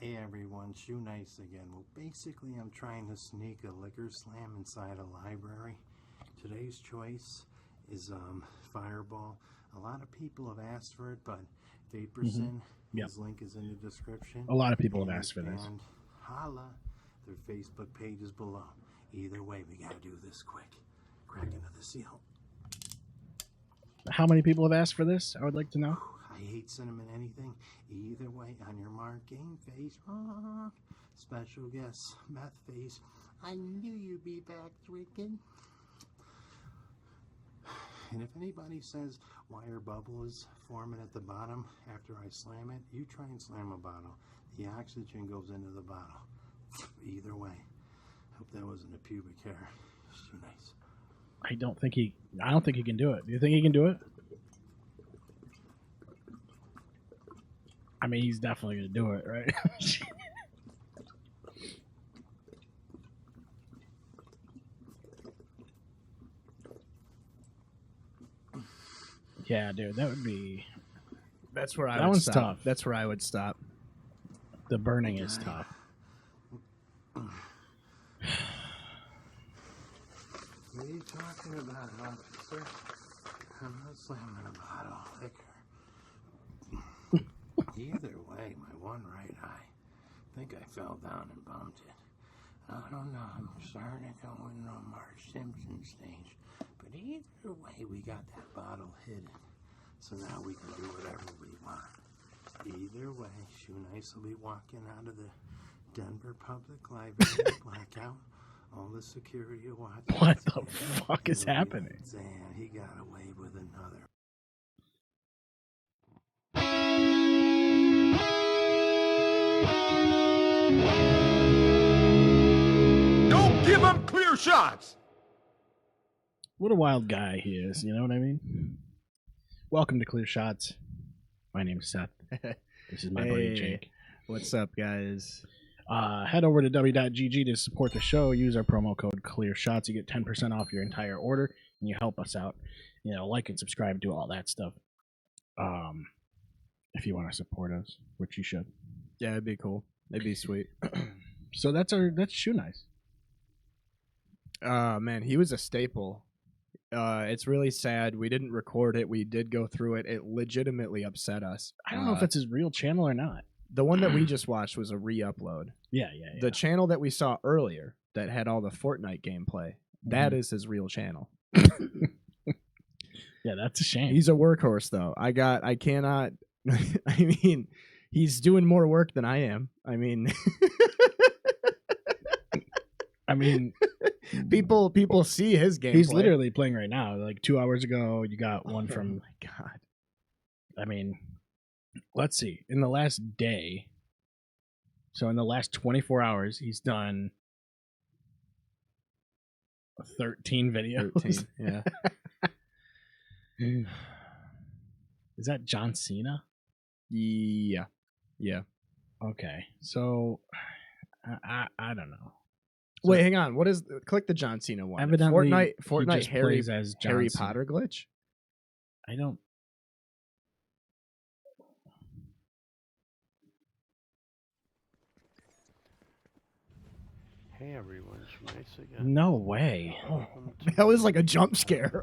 Hey everyone, Shoe Nice again. Well, basically I'm trying to sneak a liquor slam inside a library. Today's choice is Fireball. A lot of people have asked for it, but Vaporson, his link is in the description. A lot of people have asked for this. And holla, their Facebook page is below. Either way, we gotta do this quick. Crack into the seal. How many people have asked for this? I would like to know. I hate cinnamon anything. Either way, on your mark, game face. Special guest, meth face. I knew you'd be back drinking. And if anybody says wire bubble is forming at the bottom after I slam it, you try and slam a bottle. The oxygen goes into the bottle. Either way. Hope that wasn't a pubic hair. It's too nice. I don't think he can do it. Do you think he can do it? I mean, he's definitely going to do it, right? Yeah, dude, that would be... That's where I that would one's stop. tough. That's where I would stop. The burning is tough. What are you talking about, officer? I'm not slamming a bottle of liquor. Either way, my one right eye. I think I fell down and bumped it. I don't know. I'm starting to go into a Marge Simpson stage. But either way, we got that bottle hidden. So now we can do whatever we want. Either way, Shoe Nice will be walking out of the Denver Public Library blackout. All the security watching. What the fuck is happening? And he got away with another. Don't give him clear shots! What a wild guy he is, you know what I mean? Welcome to Clear Shots. My name's Seth. This is my buddy Jake. What's up, guys? Head over to w.gg to support the show. Use our promo code ClearShots. You get 10% off your entire order, and you help us out. You know, like and subscribe, do all that stuff. If you want to support us, which you should. Yeah, it'd be cool. It'd be sweet. So that's Shoe Nice. Man, he was a staple. It's really sad. We didn't record it. We did go through it. It legitimately upset us. I don't know if it's his real channel or not. The one that we just watched was a re-upload. Yeah. The channel that we saw earlier that had all the Fortnite gameplay, that is his real channel. Yeah, that's a shame. He's a workhorse, though. I cannot. I mean, he's doing more work than I am. I mean, people see his gameplay. He's literally playing right now. Like 2 hours ago, you got one from. Oh my god! I mean, let's see. In the last day, so in the last 24 hours, he's done 13 videos. 13, yeah. Is that John Cena? Yeah. Okay, so I don't know. So, wait, hang on. What is? Click the John Cena one. Evidently, Fortnite Harry as Harry Potter glitch. I don't. Hey everyone, Shoe Nice again. No way. That was like a jump scare.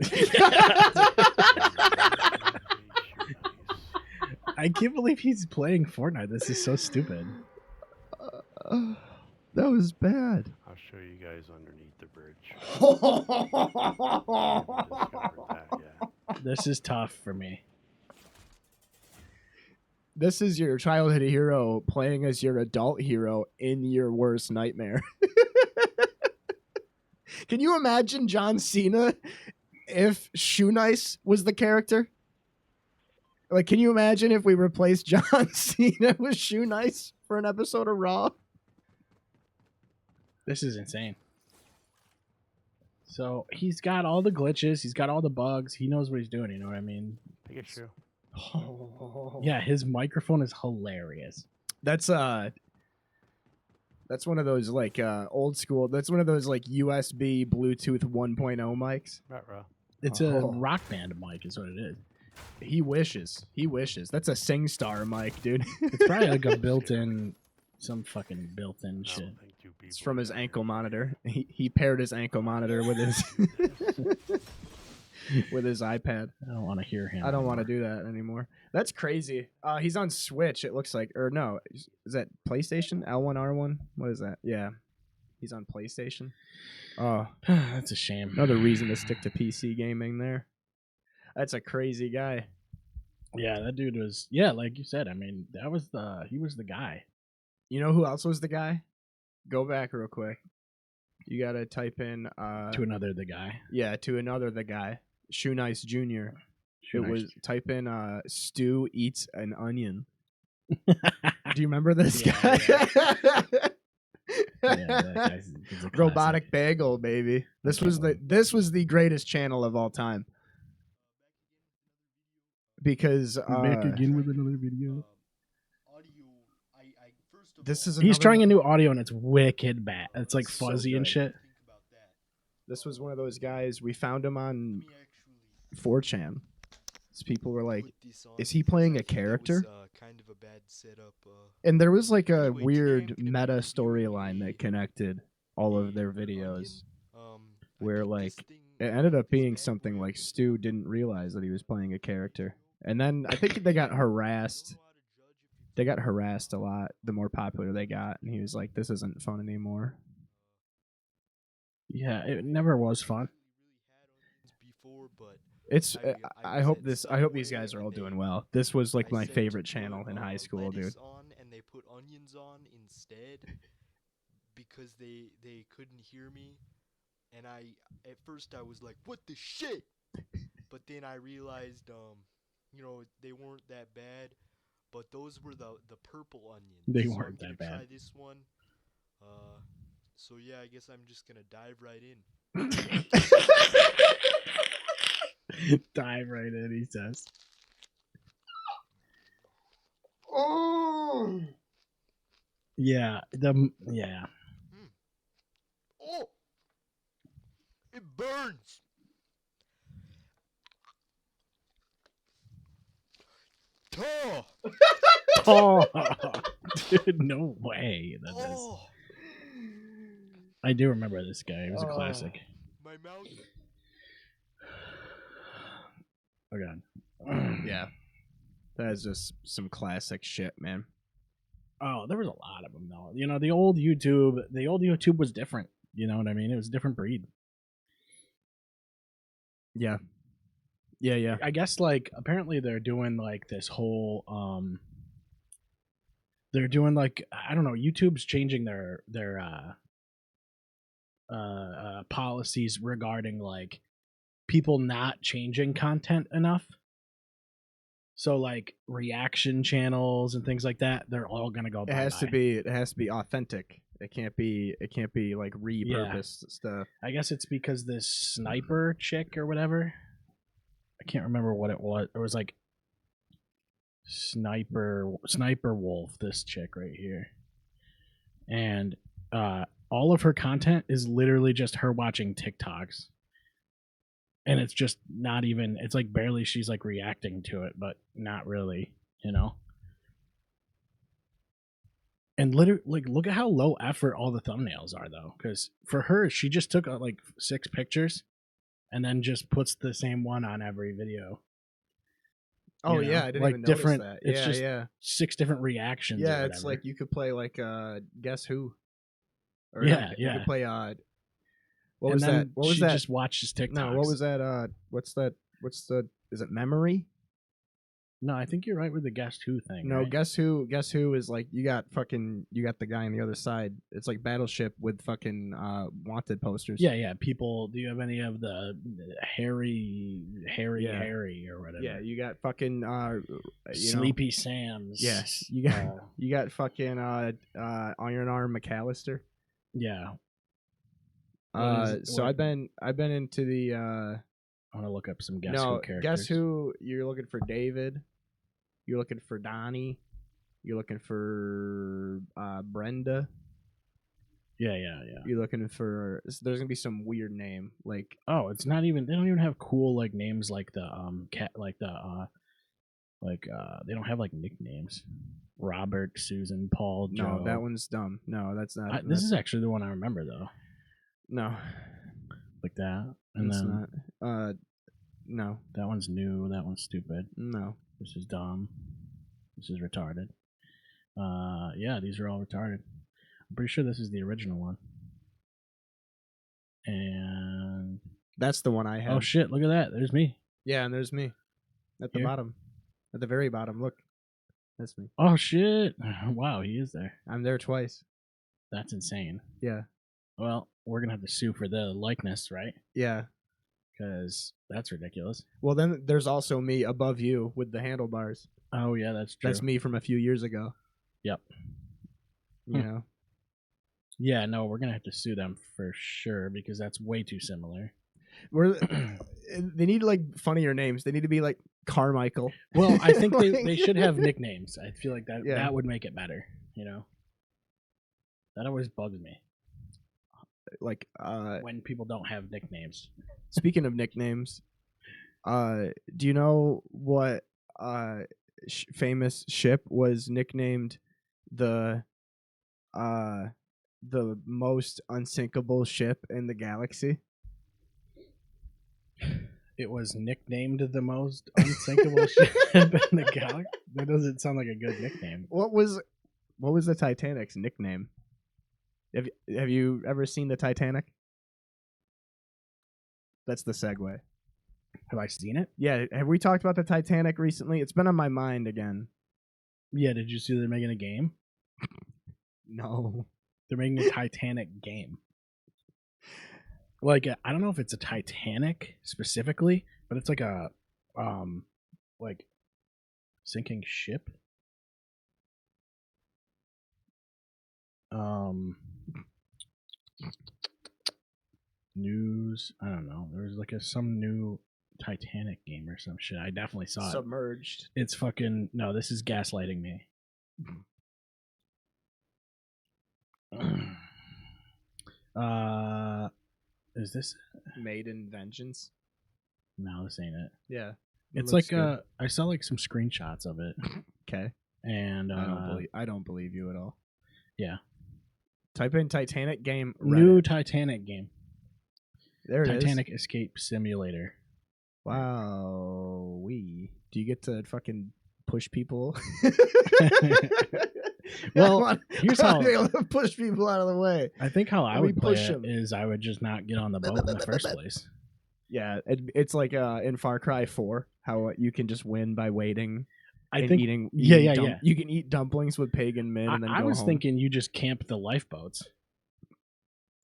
I can't believe he's playing Fortnite. This is so stupid. That was bad. I'll show you guys underneath the bridge. This is tough for me. This is your childhood hero playing as your adult hero in your worst nightmare. Can you imagine John Cena if Shoe Nice was the character? Like, can you imagine if we replaced John Cena with Shoe Nice for an episode of Raw? This is insane. So he's got all the glitches. He's got all the bugs. He knows what he's doing. You know what I mean? Take a shoe. Yeah, his microphone is hilarious. That's one of those like old school. That's one of those like USB Bluetooth 1.0 mics. Right, bro. It's a rock band mic, is what it is. He wishes. That's a SingStar mic, dude. It's probably like a built-in Some fucking built-in shit. It's from his ankle monitor. He paired his ankle monitor with his with his iPad. I don't want to hear him. I don't want to do that anymore. That's crazy. He's on Switch. It looks like, or no, is that PlayStation? L1R1? What is that? Yeah, he's on PlayStation. Oh, That's a shame. another reason to stick to PC gaming. There. That's a crazy guy. Yeah, that dude was. Yeah, like you said. I mean, he was the guy. You know who else was the guy? Go back real quick. You gotta type in To another the guy. Yeah, to another the guy. Shoe Nice Jr. Shoe It Nice. was type in Stu eats an onion. Do you remember this Yeah, guy? That guy's he's a Robotic classic. Bagel, baby. This Okay. was the greatest channel of all time. Because Back again with another video. this is He's another- trying a new audio and it's wicked bad. It's like So fuzzy and good. shit. This was one of those guys. We found him on 4chan. So people were like, is he playing a character? Kind of a bad setup. And there was like a Anyway, weird today I'm gonna meta be storyline that connected all of their videos. Where, I think this like, thing It ended up is being bad something for like you. Stu didn't realize that he was playing a character. And then I think they got harassed. They got harassed a lot the more popular they got. And he was like, this isn't fun anymore. Yeah, it never was fun. Before, but It's. I I was hope at this. I hope these Subway guys are and all they- doing well. This was like I my said to favorite put, channel in high school, dude. lettuce on, and they put onions on instead because they couldn't hear me, and at first I was like, what the shit? But then I realized they weren't that bad, but those were the purple onions. They So weren't I'm that gonna bad. Try this one. So yeah, I guess I'm just gonna dive right in. Dive right in, he says. Oh. Yeah, yeah. Oh, it burns. Oh, Oh, dude, no way. That is. oh, I do remember this guy. He was a Oh. classic. my mouth. Oh god. Yeah. That is just some classic shit, man. Oh, there was a lot of them though. You know, the old YouTube was different. You know what I mean? It was a different breed. Yeah. Yeah, yeah. I guess like apparently they're doing like this whole they're doing like I don't know, YouTube's changing their policies regarding like people not changing content enough. So like reaction channels and things like that, they're all gonna go. It has to be authentic. It can't be like repurposed stuff. I guess it's because this sniper chick or whatever. I can't remember what it was. It was like sniper wolf. This chick right here, and all of her content is literally just her watching TikToks. And it's just not even, it's like barely she's like reacting to it, but not really, you know? And literally, like, look at how low effort all the thumbnails are, though. Because for her, she just took like 6 pictures and then just puts the same one on every video. Oh You know, yeah, I didn't like even notice different- that. it's Yeah, just yeah. 6 different reactions. or Yeah, it's whatever. like you could play like Guess Who. Or Yeah, You yeah. could play what And was then that? What was she that? just watches TikToks. No, what was that? What's that? Is it Memory? No, I think you're right with the Guess Who thing. No, right? Guess Who is like you got the guy on the other side. It's like Battleship with fucking wanted posters. Yeah. People, do you have any of the Harry Yeah. or whatever? Yeah, you got fucking Sleepy Sam's. Yes, you got you got fucking Iron Arm McAllister. Yeah. What So I've been into the I want to look up some Guess no Who characters. Guess Who. You're looking for David. You're looking for Donnie. You're looking for Brenda. Yeah. You're looking for. There's gonna be some weird name like Oh, it's not even. They don't even have cool like names like the cat like the they don't have like nicknames. Robert, Susan, Paul, Joe. No, that one's dumb. No, that's not. This is actually the one I remember though. No, Like that, and it's then not. No, that one's new. That one's stupid. no. This is dumb. This is retarded. Yeah, these are all retarded. I'm pretty sure this is the original one. And That's the one I have. oh shit! Look at that. There's me. Yeah, and there's me at the Here? bottom, at the very bottom. Look, that's me. Oh shit! Wow, he is there. I'm there twice. That's insane. Yeah, Well, we're gonna have to sue for the likeness, right? yeah. Because that's ridiculous. Well, then there's also me above you with the handlebars. Oh yeah, that's true. That's me from a few years ago. Yep. You know. Yeah, no, we're gonna have to sue them for sure because that's way too similar. They need like funnier names. They need to be like Carmichael. Well, I think they should have nicknames. I feel like that Yeah. that would make it better. You know, that always bugs me Like when people don't have nicknames. speaking of nicknames, do you know what famous ship was nicknamed the most unsinkable ship in the galaxy? It was nicknamed the most unsinkable ship in the galaxy. That doesn't sound like a good nickname. What was the Titanic's nickname? Have you ever seen the Titanic? That's the segue. Have I seen it? Yeah, have we talked about the Titanic recently? It's been on my mind again. Yeah. Did you see they're making a game? No. They're making a Titanic game. Like I don't know if it's a Titanic specifically, but it's like a like sinking ship. News. I don't know. There's like some new Titanic game or some shit. I definitely saw it. Submerged. It's fucking no. This is gaslighting me. Is this? Maiden Vengeance. No, this ain't it. Yeah. It's like I saw like some screenshots of it, Okay. and I don't believe you at all. Yeah. Type in Titanic game. New Reddit. Titanic game. There it is. Titanic Escape Simulator. Wow. Do you get to fucking push people? Well, here's how push people out of the way. I think how I Let me would play push it 'em. is I would just not get on the boat in the first place. Yeah, it's like in Far Cry 4, how you can just win by waiting. I and think eating yeah. You can eat dumplings with pagan men and then I go was home. thinking you just camp the lifeboats. You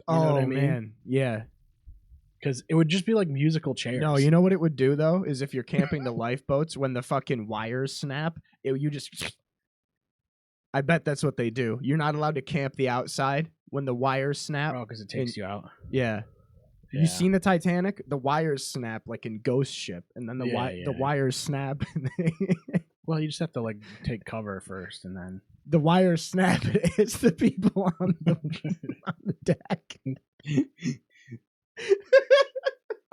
oh know what I mean? man, yeah. Because it would just be like musical chairs. No, you know what it would do though is if you're camping the lifeboats, when the fucking wires snap, you just. I bet that's what they do. You're not allowed to camp the outside when the wires snap. Oh, because it takes you out. Yeah. Yeah. You seen the Titanic? The wires snap like in Ghost Ship, and then the Yeah. wires snap. And Well, you just have to like take cover first, and then the wires snap. It's the people on the deck.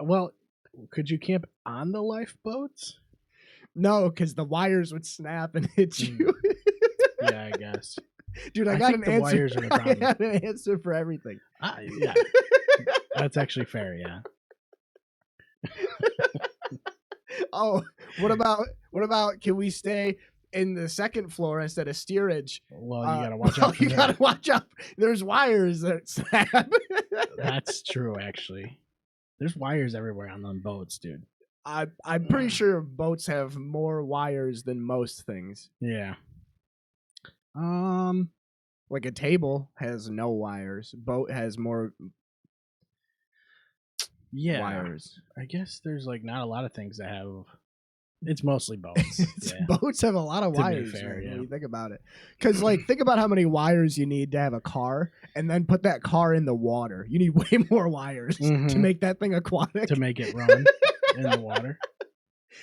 Well, could you camp on the lifeboats? No, because the wires would snap and hit you. Yeah, I guess. Dude, I I got think an the answer. wires are the I problem. got an answer for everything. Yeah, that's actually fair. Yeah. Oh, what about? Can we stay in the second floor instead of steerage? Well, you gotta watch out. For You that. gotta watch out. There's wires that snap. That's true, actually. There's wires everywhere on them boats, dude. I'm pretty sure boats have more wires than most things. Yeah. Like a table has no wires. Boat has more Yeah. wires. I guess there's like not a lot of things that have. It's mostly boats. Yeah. Boats have a lot of To be wires. fair, Man, yeah. when you think about it, because like think about how many wires you need to have a car, and then put that car in the water. You need way more wires to Mhm. make that thing aquatic. To make it run in the water.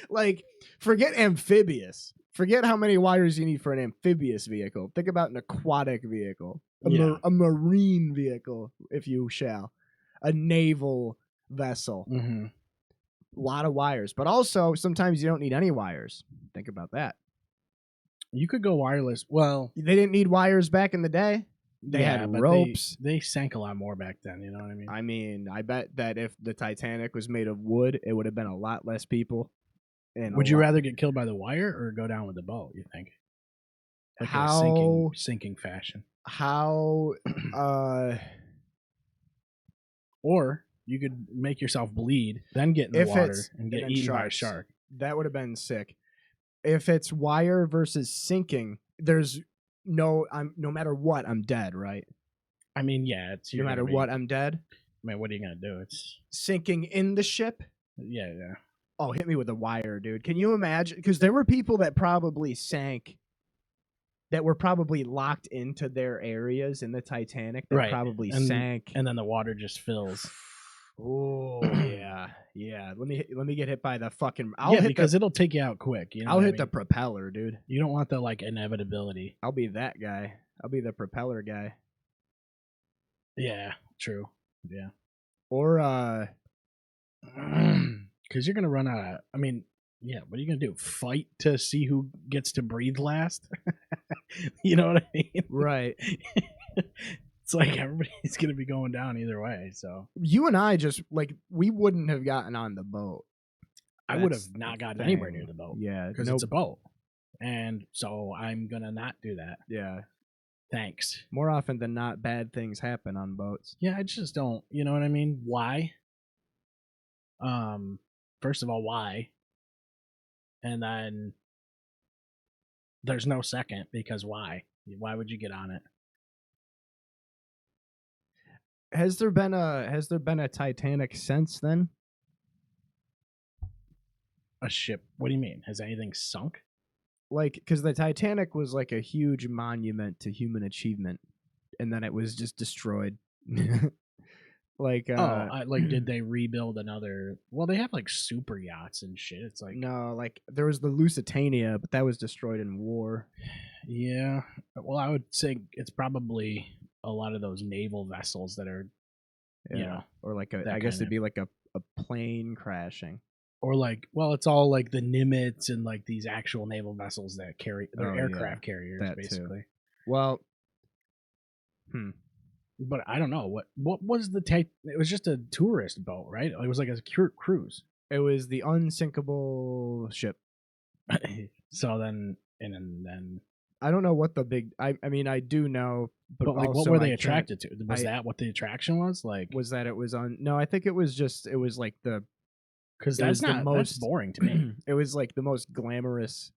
Like, forget amphibious. Forget how many wires you need for an amphibious vehicle. Think about an aquatic vehicle, Yeah. a marine vehicle, if you shall, a naval vessel. Mm-hmm. A lot of wires, but also sometimes you don't need any wires. Think about that. You could go wireless. Well, They didn't need wires back in the day. They yeah, had but ropes. They sank a lot more back then. You know what I mean? I mean, I bet that if the Titanic was made of wood, it would have been a lot less people. And Would you rather get killed by the wire or go down with the boat? You think? Like in a how sinking fashion, how or you could make yourself bleed, then get in the If water it's- and get and then eaten by a sharks. shark. that would have been sick. If it's wire versus sinking, there's no matter what, I'm dead, right? I mean, yeah, it's No you're matter gonna be- what, I'm dead. I mean, what are you gonna do? It's Sinking in the ship. yeah. Oh, hit me with a wire, dude. Can you imagine? Because there were people that probably sank, that were probably locked into their areas in the Titanic that Right. probably And- sank. And then the water just fills. Oh yeah, yeah. Let me get hit by the fucking. Because it'll take you out quick. You know I'll what I hit the mean? propeller, dude. You don't want the like inevitability. I'll be that guy. I'll be the propeller guy. Yeah, true. Yeah, Or because you're gonna run out of. I mean, yeah. What are you gonna do? Fight to see who gets to breathe last? You know what I mean? right. It's like everybody's gonna be going down either way. So You and I just like we wouldn't have gotten on the boat. I would have That's not the gotten anywhere thing. near the boat Yeah, because it's a boat, and so I'm gonna not do that. yeah. Thanks. More often than not, bad things happen on boats. Yeah, I just don't. You know what I mean? Why? First of all, why? And then there's no second because why? Why would you get on it? Has there been a Titanic since then? A ship? What do you mean? Has anything sunk? Like, because the Titanic was like a huge monument to human achievement, and then it was just destroyed. Like, Did they rebuild another? Well, they have like super yachts and shit. It's like, no, like there was the Lusitania, but that was destroyed in war. yeah. Well, I would say it's probably a lot of those naval vessels that are, Yeah. you know, Or like that I guess kind it'd be like a plane crashing. or like, well, it's all like the Nimitz and like these actual naval vessels that carry they're Oh, yeah. aircraft carriers, That too. basically. Well, But I don't know what was the type. It was just a tourist boat, right? It was like a cruise. it was the unsinkable ship. So then, and then, I don't know what the big. I mean, I do know, but, but like, what also were I they can't- attracted to? Was I- that what the attraction was? Like, Was that it was on? No, I think it was just. It was like the. because it was that's the not most- that's boring to me. It was like the most glamorous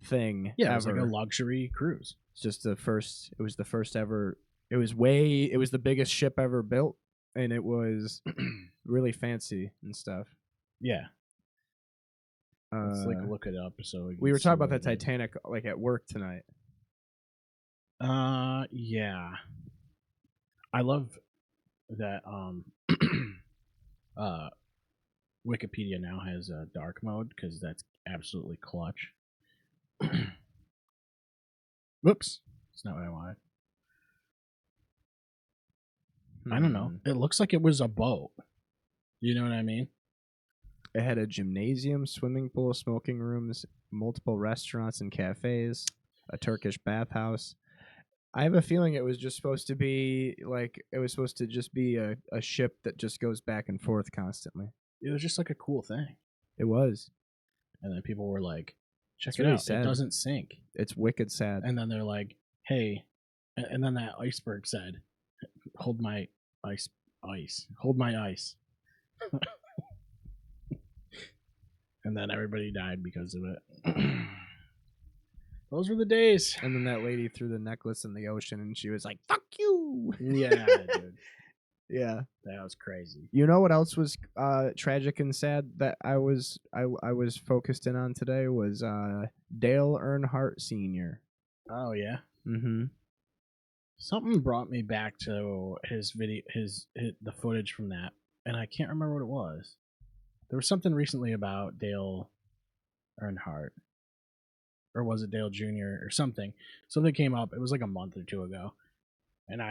thing. Yeah, it ever. was like a luxury cruise. It's just the first. It was the first ever. It was way. It was the biggest ship ever built, and it was really fancy and stuff. Yeah, let's like Uh, look it up. So we can were see talking about what the it is. Titanic like at work tonight. Yeah. I love that Wikipedia now has a dark mode because that's absolutely clutch. Whoops. That's not what I wanted. I don't know. It looks like it was a boat. You know what I mean? It had a gymnasium, swimming pool, smoking rooms, multiple restaurants and cafes, a Turkish bathhouse. I have a feeling it was just supposed to be like it was supposed to just be a ship that just goes back and forth constantly. It was just like a cool thing. It was. And then people were like, check It's it really out. sad. It doesn't sink. It's wicked sad. And then they're like, hey. And then that iceberg said, hold my ice. Hold my ice. And then everybody died because of it. Those were the days. And then that lady threw the necklace in the ocean and she was like, "Fuck you." Yeah, dude. Yeah. That was crazy. You know what else was tragic and sad that I was focused in on today was Dale Earnhardt Sr. Oh yeah. Mm-hmm. Something brought me back to his video, the footage from that, and I can't remember what it was. There was something recently about Dale Earnhardt, or was it Dale Jr. or something? Something came up. It was like a month or two ago, and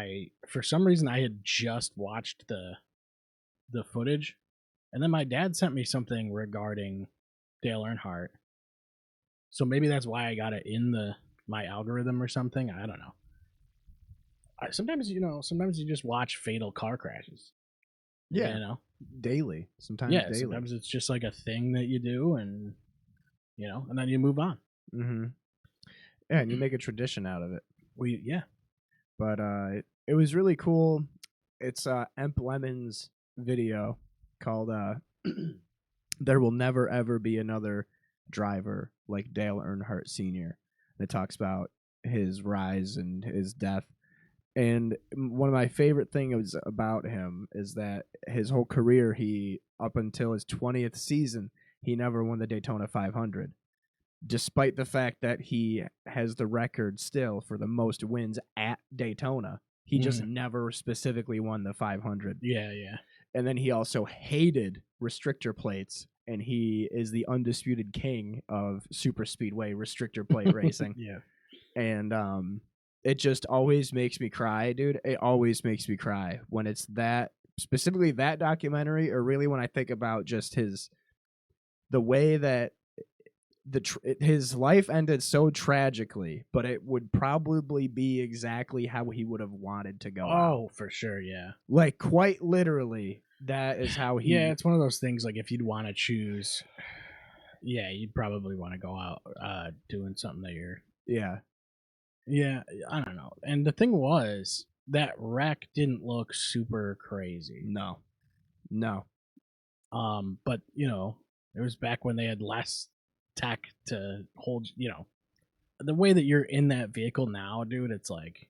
for some reason, I had just watched the footage, and then my dad sent me something regarding Dale Earnhardt. So maybe that's why I got it in the my algorithm or something. I don't know. Sometimes you just watch fatal car crashes. Yeah, You know? daily. Sometimes Yeah, daily. sometimes it's just like a thing that you do, and and then you move on. Mm-hmm. Yeah, and you make a tradition out of it. Yeah. But it was really cool. It's Emp Lemon's video called "There Will Never Ever Be Another Driver Like Dale Earnhardt Sr." That talks about his rise and his death. And one of my favorite things about him is that his whole career, he up until his 20th season, he never won the Daytona 500, despite the fact that he has the record still for the most wins at Daytona. He just never specifically won the 500. Yeah, yeah. And then he also hated restrictor plates, and he is the undisputed king of super speedway restrictor plate racing. Yeah. And it just always makes me cry, dude. It always makes me cry when it's that, specifically that documentary, or really when I think about just the way that his life ended so tragically, but it would probably be exactly how he would have wanted to go out. Oh, for sure, yeah. Like, quite literally, that is how he... Yeah, it's one of those things, like, if you'd want to choose, yeah, you'd probably want to go out doing something that you're... Yeah. Yeah, I don't know. And the thing was, that wreck didn't look super crazy. No. But, it was back when they had less tech to hold, the way that you're in that vehicle now, dude, it's like...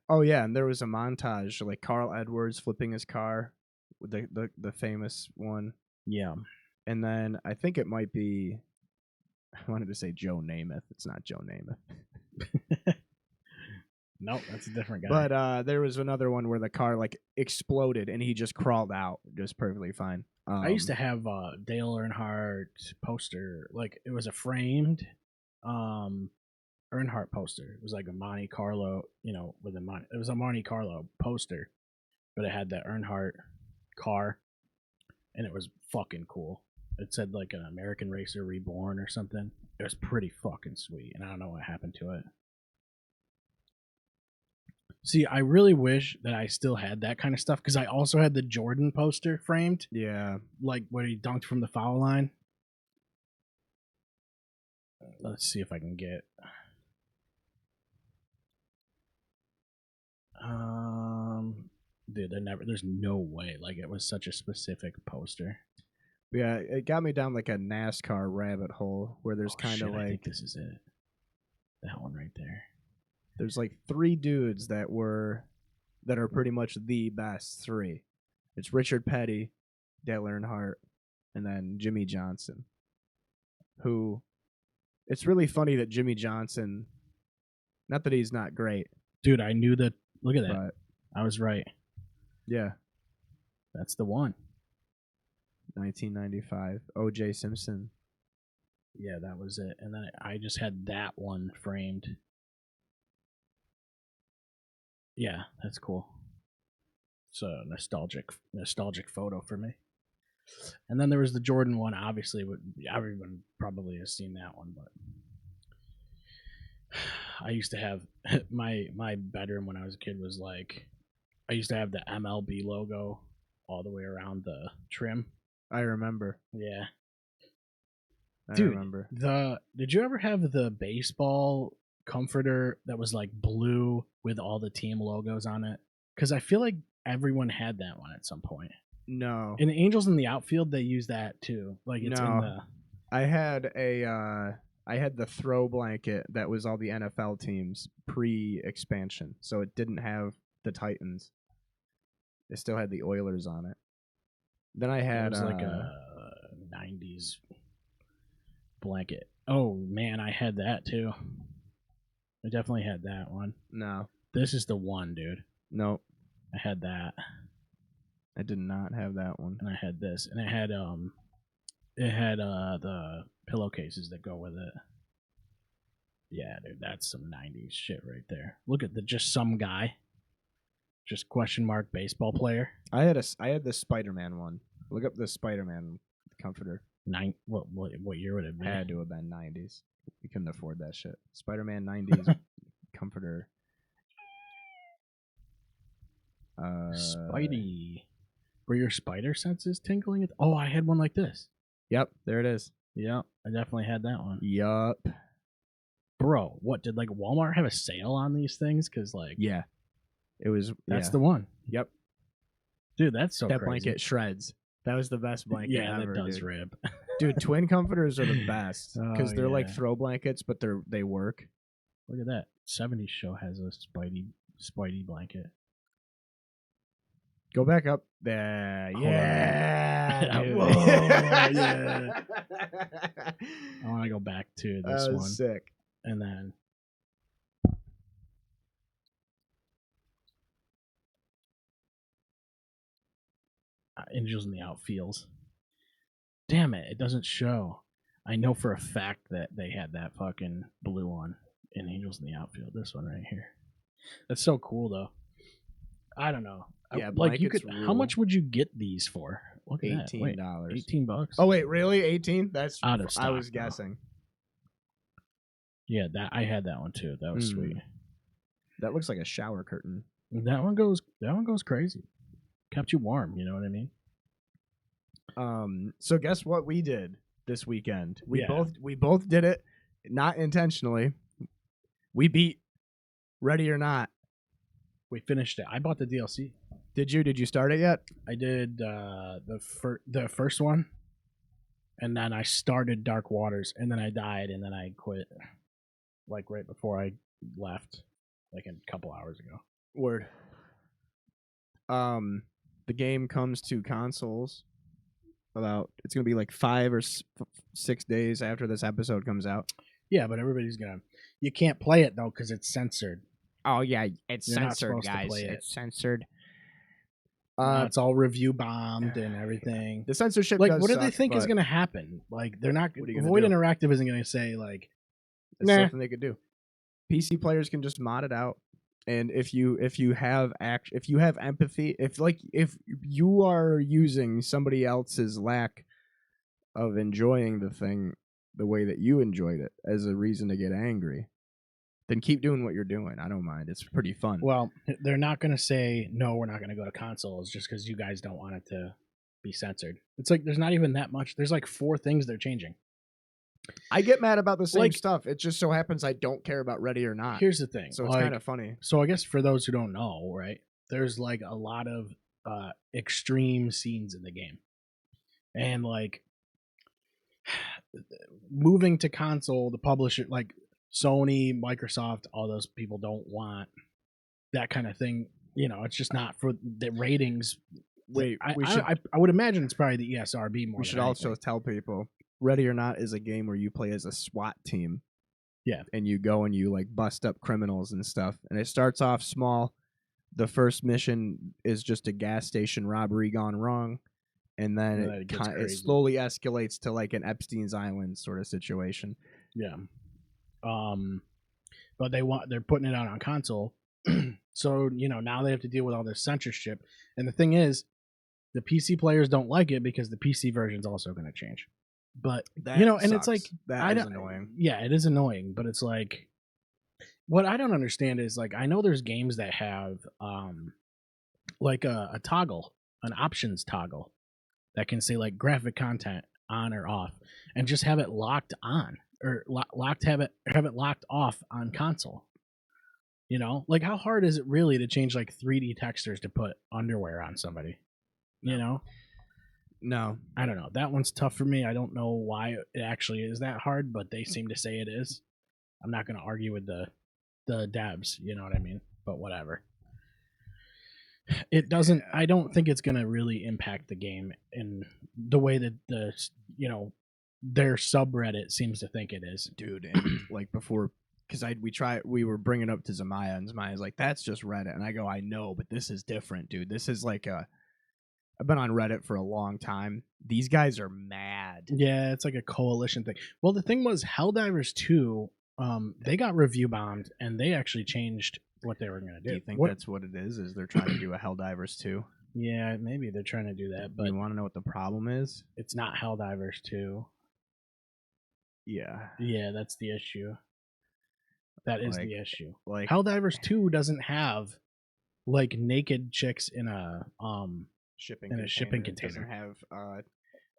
Oh, yeah, and there was a montage, like Carl Edwards flipping his car, the famous one. Yeah. And then I think it might be... I wanted to say Joe Namath. It's not Joe Namath. Nope, that's a different guy. But there was another one where the car like exploded and he just crawled out just perfectly fine. I used to have Dale Earnhardt poster. Like, it was a framed Earnhardt poster. It was like a Monte Carlo, it was a Monte Carlo poster, but it had that Earnhardt car, and it was fucking cool. It said like an American Racer Reborn or something. It was pretty fucking sweet, and I don't know what happened to it. See, I really wish that I still had that kind of stuff, because I also had the Jordan poster framed. Yeah. Like where he dunked from the foul line. Let's see if I can get... Dude, there's no way. Like, it was such a specific poster. Yeah, it got me down like a NASCAR rabbit hole where there's kind of like... I think this is it. That one right there. There's like 3 dudes that are pretty much the best 3. It's Richard Petty, Dale Earnhardt, and then Jimmy Johnson. Who... It's really funny that Jimmy Johnson... Not that he's not great. Dude, I knew that... Look at that. But, I was right. Yeah. That's the one. 1995. O.J. Simpson. Yeah, that was it. And then I just had that one framed. Yeah, that's cool. It's a nostalgic photo for me. And then there was the Jordan one. Obviously, everyone probably has seen that one, but I used to have my bedroom when I was a kid was like, I used to have the MLB logo all the way around the trim. I remember. Yeah. I Dude, remember. Did you ever have the baseball comforter that was like blue with all the team logos on it? Because I feel like everyone had that one at some point. No. In Angels in the Outfield, they use that too. Like, it's in the... I had the throw blanket that was all the NFL teams pre-expansion, so it didn't have the Titans. It still had the Oilers on it. Then I had... It was like a 90s blanket. Oh, man, I had that too. I definitely had that one. No. This is the one, dude. Nope. I had that. I did not have that one. And I had this. And it had the pillowcases that go with it. Yeah, dude, that's some 90s shit right there. Look at just some guy. Just question mark baseball player. I had the Spider-Man one. Look up the Spider-Man comforter. What year would it be? Had to have been 90s. We couldn't afford that shit. Spider-Man 90s comforter. Spidey. Were your spider senses tingling? Oh, I had one like this. Yep, there it is. Yeah, I definitely had that one. Yup. Bro, what did like Walmart have a sale on these things? Because like, Yeah. It was. that's yeah. the one. Yep. Dude, that's so that crazy. blanket shreds. That was the best blanket Yeah, ever, that does dude. rip. Dude, twin comforters are the best because Oh, they're like yeah. throw blankets, but they work. Look at that. 70s show has a Spidey blanket. Go back up there. Hold Yeah. on. dude. Whoa, yeah. I want to go back to this That one. was sick. And then Angels in the Outfields. Damn it, it doesn't show. I know for a fact that they had that fucking blue one in Angels in the Outfield. This one right here. That's so cool though. I don't know. Yeah, like you could. blankets How rule. much would you get these for? Look at that. Wait, $18. $18. Oh wait, really? 18? That's Out of I stock, was though. guessing. Yeah, that I had that one too. That was sweet. That looks like a shower curtain. That one goes crazy. Kept you warm, you know what I mean? So guess what we did this weekend? We Yeah. both did it, not intentionally. We beat Ready or Not. We finished it. I bought the DLC. Did you? Did you start it yet? I did the first one, and then I started Dark Waters, and then I died, and then I quit, like right before I left, like a couple hours ago. Word. The game comes to consoles it's gonna be like 5 or 6 days after this episode comes out. Yeah, but everybody's gonna. You can't play it though because it's censored. Oh yeah, it's You're not censored, supposed to guys. play it. It's censored. It's all review bombed and everything. The censorship. Like, does what do they suck, think is but going to happen? Like, they're not. What are you gonna Void do? Interactive isn't going to say like, It's nah. something they could do. PC players can just mod it out, and if you have empathy, if you are using somebody else's lack of enjoying the thing the way that you enjoyed it as a reason to get angry, then keep doing what you're doing. I don't mind. It's pretty fun. Well, they're not going to say no. We're not going to go to consoles just because you guys don't want it to be censored. It's like there's not even that much. There's like 4 things they're changing. I get mad about the same Like- stuff. It just so happens I don't care about Ready or Not. Here's the thing. So it's like, kind of funny. So I guess for those who don't know, right? There's like a lot of extreme scenes in the game, and like moving to console, the publisher like Sony, Microsoft, all those people don't want that kind of thing. You know, it's just not for the ratings. Wait, I I would imagine it's probably the ESRB more. we should also tell people Ready or Not is a game where you play as a SWAT team. Yeah. And you go and you like bust up criminals and stuff. And it starts off small. The first mission is just a gas station robbery gone wrong. And then And then it gets it crazy. slowly escalates to like an Epstein's Island sort of situation. Yeah. But they're putting it out on console. So, you know, now they have to deal with all this censorship. And the thing is, the PC players don't like it because the PC version is also going to change. But That you know, and sucks. it's like that I is don't, annoying. Yeah, it is annoying, but it's like what I don't understand is like I know there's games that have like a toggle, an options toggle that can say like graphic content on or off, and just have it locked on or have it locked off on console. You know, like how hard is it really to change like 3D textures to put underwear on somebody? You know. No. I don't know. That one's tough for me. I don't know why it actually is that hard, but they seem to say it is. I'm not going to argue with the devs, you know what I mean? But whatever. It doesn't. I don't think it's going to really impact the game in the way that their subreddit seems to think it is. Dude, and like before, because we were bringing it up to Zamaya, and Zamaya's like, that's just Reddit. And I go, I know, but this is different, dude. This is like I've been on Reddit for a long time. These guys are mad. Yeah, it's like a coalition thing. Well, the thing was, Helldivers 2, they got review bombed, and they actually changed what they were going to do. Do you think that's what it is? Is they're trying to do a Helldivers 2? Yeah, maybe they're trying to do that, but You want to know what the problem is? it's not Helldivers 2. Yeah, that's the issue. That is Like- the issue. Like Helldivers 2 doesn't have like naked chicks in a shipping in a shipping It doesn't container. have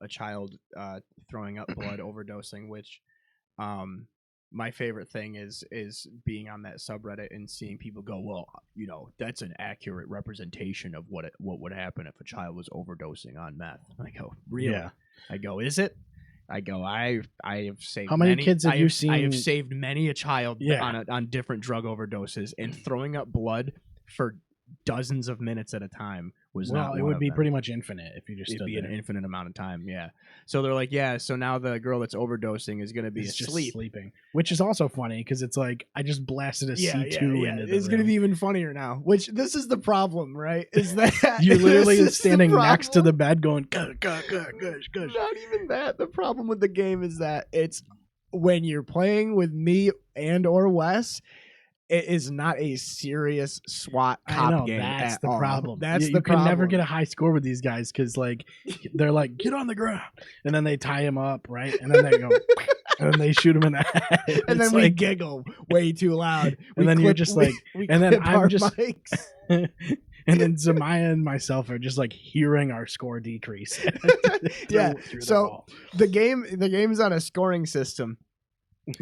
a child throwing up blood overdosing, which my favorite thing is being on that subreddit and seeing people go, well, that's an accurate representation of what would happen if a child was overdosing on meth. I go, really? Yeah. I go, is it? I go, I have saved How many kids have you seen? I have saved many a child Yeah. on different drug overdoses, and throwing up blood for dozens of minutes at a time was not Well, it one would of be them. pretty much infinite if you just It'd stood be there. an infinite amount of time, yeah. So they're like, yeah, so now the girl that's overdosing is going to be It's just asleep. sleeping, which is also funny because it's like I just blasted a C2 into the It's going to room. be even funnier now, which this is the problem, right? Is that You're literally this is the standing next to problem. the bed going, gush. Not even that. The problem with the game is that it's when you're playing with me and or Wes, it is not a serious SWAT I cop know, game that's at the all. problem. That's you the can never problem. get a high score with these guys because like they're like, get on the ground, and then they tie him up, right, and then they go, and then they shoot him in the head, And then It's we like, giggle way too loud. And then you're just like- we and then clip I'm our just- mics. and then Zamaya and myself are just like hearing our score decrease. Yeah, through the so- wall. the game is on a scoring system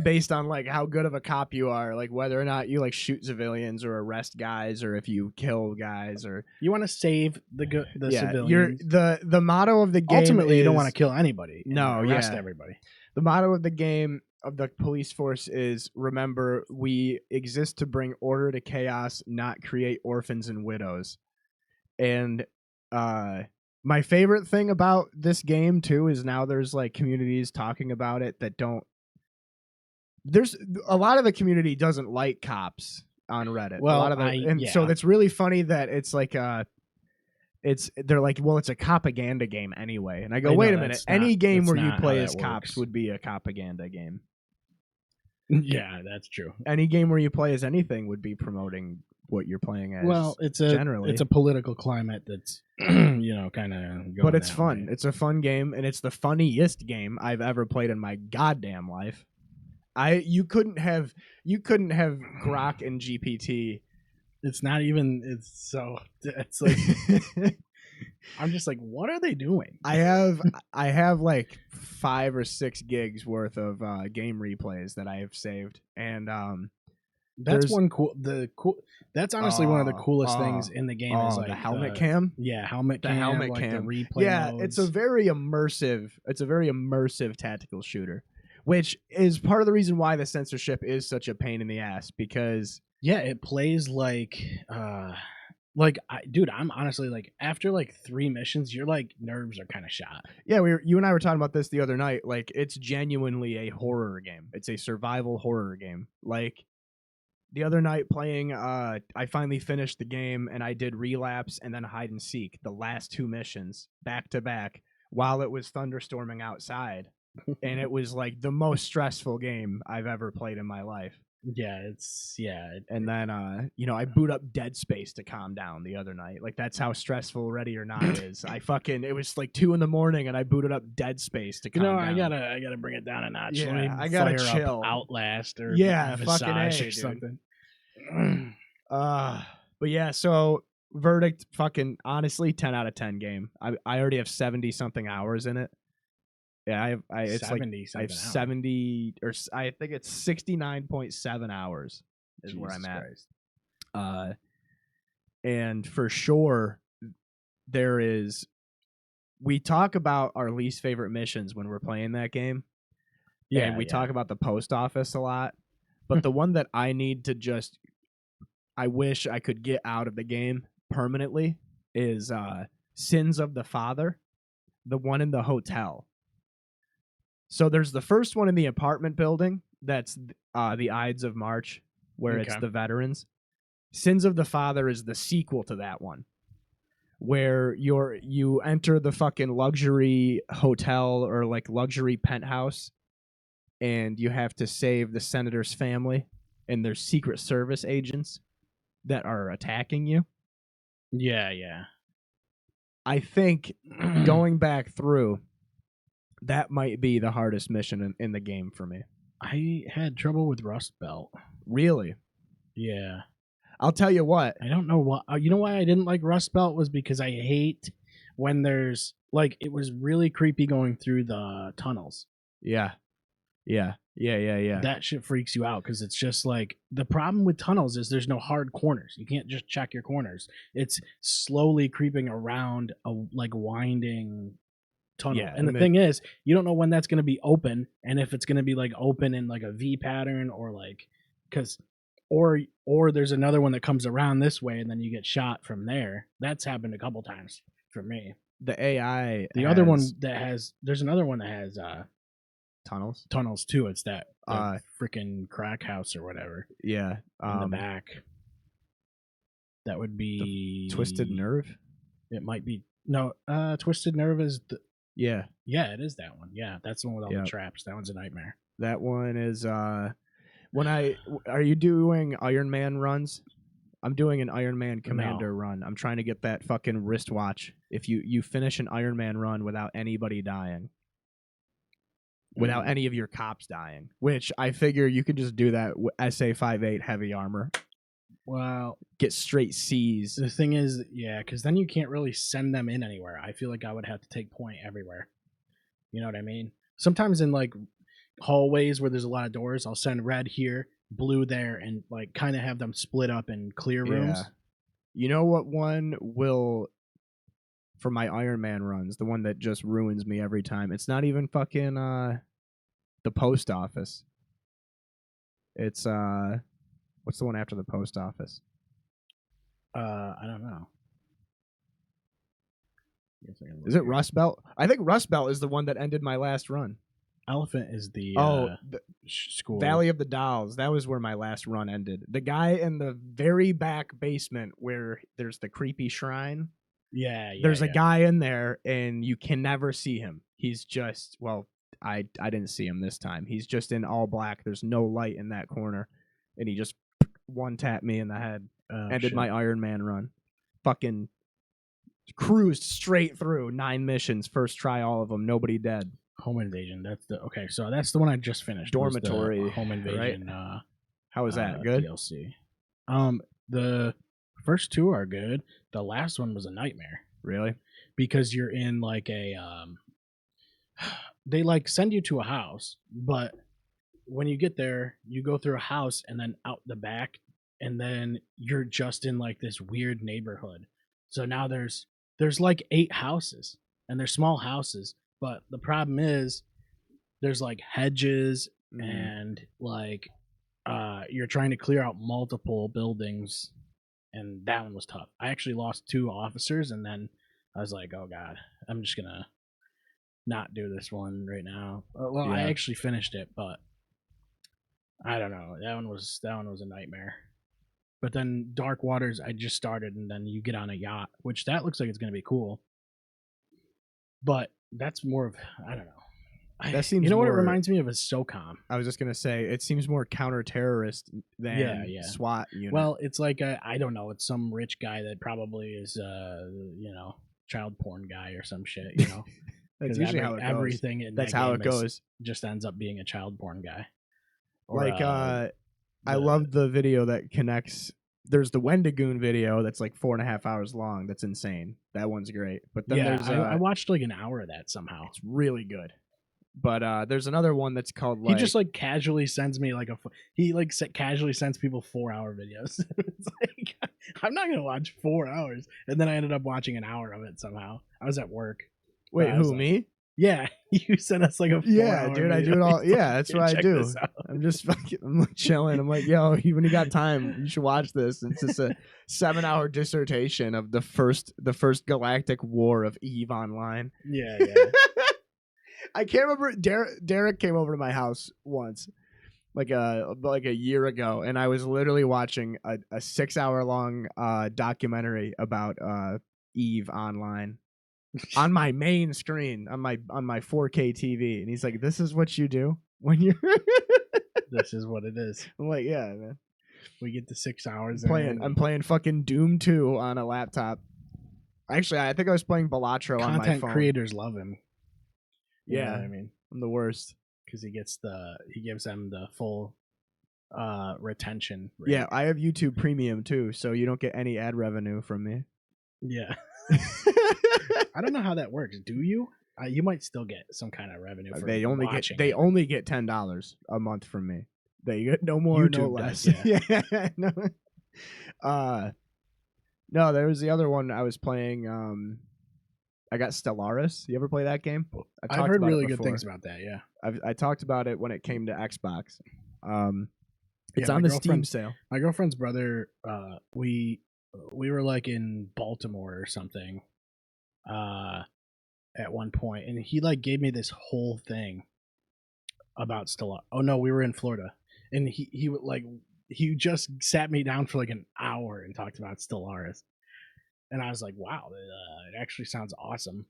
based on like how good of a cop you are, like whether or not you like shoot civilians or arrest guys, or if you kill guys, or You want to save the You're civilians. the motto of the game. Ultimately, you don't want to is- kill anybody. and No, arrest yeah. everybody. The motto of the game of the police force is, remember, we exist to bring order to chaos, not create orphans and widows. And my favorite thing about this game too is now there's like communities talking about it that don't. There's a lot of the community doesn't like cops on Reddit. Well, a lot of so yeah. it's really funny that it's like they're like, well, it's a propaganda game anyway. And I go, I know, wait a minute, that's any not- game that's where you not how play that as cops works. would be a propaganda game. Yeah, that's true. Any game where you play as anything would be promoting what you're playing as. Well, it's generally. a political climate that's kind of. But it's fun. It's a fun game, and it's the funniest game I've ever played in my goddamn life. You couldn't have Grok and GPT. It's not even. It's like I'm just like, what are they doing? I have like 5 or 6 gigs worth of game replays that I have saved, and That's there's- one cool. That's honestly one of the coolest things in the game. Is like the helmet cam. Yeah, helmet The cam. helmet like cam. The replay. Yeah, modes. it's a very immersive tactical shooter, which is part of the reason why the censorship is such a pain in the ass, because Yeah, it plays like dude, I'm honestly like, after like 3 missions, your like nerves are kind of shot. yeah, you and I were talking about this the other night. Like, it's genuinely a horror game. It's a survival horror game. Like, the other night playing, I finally finished the game, and I did relapse and then hide and seek, the last 2 missions back to back, while it was thunderstorming outside, and it was like the most stressful game I've ever played in my life. And then I boot up Dead Space to calm down the other night. Like, that's how stressful Ready or Not is. It was like 2 a.m. and I booted up Dead Space to calm down. I gotta bring it down a notch. Yeah, Let me I gotta fire up chill. Outlast or Yeah, Visage fucking A, or dude. something. But yeah, so verdict, fucking honestly, 10 out of 10 game. I already have 70 something hours in it. Yeah, it's like 70 I have something hours. 70, or I think it's 69.7 hours is where I'm Jesus at. Christ. And for sure, we talk about our least favorite missions when we're playing that game. Yeah, And we yeah. talk about the post office a lot. But the one that I need to I wish I could get out of the game permanently is Sins of the Father, the one in the hotel. So there's the first one in the apartment building. That's the Ides of March, where it's Okay. the veterans. Sins of the Father is the sequel to that one, where you enter the fucking luxury hotel or like luxury penthouse, and you have to save the senator's family and their Secret Service agents that are attacking you. Yeah. I think going back through, That might be the hardest mission in the game for me. I had trouble with Rust Belt. Really? Yeah. I'll tell you what. I don't know why. You know why I didn't like Rust Belt was because I hate when there's like it was really creepy going through the tunnels. Yeah. That shit freaks you out because it's just like the problem with tunnels is there's no hard corners. You can't just check your corners. It's slowly creeping around a like winding tunnel. Yeah, and the thing is, you don't know when that's going to be open and if it's going to be like open in like a V pattern or like because or there's another one that comes around this way and then you get shot from there. That's happened a couple times for me. The AI. Other one that has there's another one that has tunnels too. It's that freaking crack house or whatever. Yeah. In the back. That would be Twisted Nerve. It might be no. Twisted Nerve is the. Yeah. Yeah, it is that one. Yeah, that's the one with all the traps. That one's a nightmare. That one is are you doing Iron Man runs? I'm doing an Iron Man Commander run. I'm trying to get that fucking wristwatch. If you finish an Iron Man run without anybody dying. Without any of your cops dying. Which I figure you could just do that with SA-58 heavy armor. Well, get straight C's. The thing is, yeah, because then you can't really send them in anywhere. I feel like I would have to take point everywhere. You know what I mean? Sometimes in like hallways where there's a lot of doors, I'll send red here, blue there, and like kind of have them split up in clear rooms. Yeah. You know what one will, for my Iron Man runs, the one that just ruins me every time. It's not even fucking the post office. It's what's the one after the post office? I don't know. Is it Rust Belt? I think Rust Belt is the one that ended my last run. Elephant is the the school. Valley of the Dolls. That was where my last run ended. The guy in the very back basement where there's the creepy shrine. Yeah. There's a guy in there, and you can never see him. He's just I didn't see him this time. He's just in all black. There's no light in that corner, and he just one tapped me in the head. Ended my Iron Man run. Fucking cruised straight through 9 missions, first try, all of them, nobody dead. Home Invasion. So that's the one I just finished. Dormitory. Home Invasion. Right? How was that? Good? DLC. The first 2 are good. The last one was a nightmare. Really? Because you're in like a they like send you to a house, but when you get there, you go through a house and then out the back, and then you're just in like this weird neighborhood. So now there's like 8 houses, and they're small houses, but the problem is there's like hedges and like you're trying to clear out multiple buildings, and that one was tough. I actually lost 2 officers, and then I was like, oh god, I'm just gonna not do this one right now. Well, I actually finished it, but I don't know. That one was a nightmare. But then Dark Waters, I just started, and then you get on a yacht, which that looks like it's going to be cool. But that's more of, I don't know. That seems. You know what it reminds me of is SOCOM. I was just gonna say it seems more counter-terrorist than SWAT unit. Well, it's like I don't know. It's some rich guy that probably is, child porn guy or some shit. You know, that's usually how it goes. Everything in that's that how game it goes. Just ends up being a child porn guy. Or, like I love the video that connects. There's the Wendigoon video that's like 4.5 hours long. That's insane. That one's great. But then there's I watched like an hour of that somehow. It's really good. But there's another one that's called like... He just like casually sends me like casually sends people 4-hour videos. It's like, I'm not gonna watch 4 hours, and then I ended up watching an hour of it somehow. I was at work. Wait, who, me? Yeah, you sent us like a 4-hour dude. I do it all. Yeah, that's what I do. I'm just fucking. I'm like chilling. I'm like, yo, when you got time, you should watch this. It's just a 7-hour dissertation of the first galactic war of EVE Online. Yeah. I can't remember. Derek came over to my house once, like a year ago, and I was literally watching a 6-hour long documentary about EVE Online. On my main screen, on my 4K TV, and he's like, "This is what you do when you're." This is what it is. I'm like, "Yeah, man." We get the 6 hours. I'm playing fucking Doom 2 on a laptop. Actually, I think I was playing Balatro on my phone. Content creators love him. You know Yeah. what I mean? I'm the worst. Because he gives them the full retention rate. Yeah, I have YouTube Premium too, so you don't get any ad revenue from me. Yeah. I don't know how that works. Do you? You might still get some kind of revenue for They only watching get it. only get $10 a month from me. They get no more, no YouTube less. does, Yeah. No. No, there was the other one I was playing. I got Stellaris. You ever play that game? I've heard about it really good before. things about that. Yeah. I talked about it when it came to Xbox. It's Yeah, on my the Steam girlfriend- sale. My girlfriend's brother, we were like in Baltimore or something, at one point, and he like gave me this whole thing about Stellaris. Oh no, we were in Florida, and he just sat me down for like an hour and talked about Stellaris, and I was like, wow, it actually sounds awesome.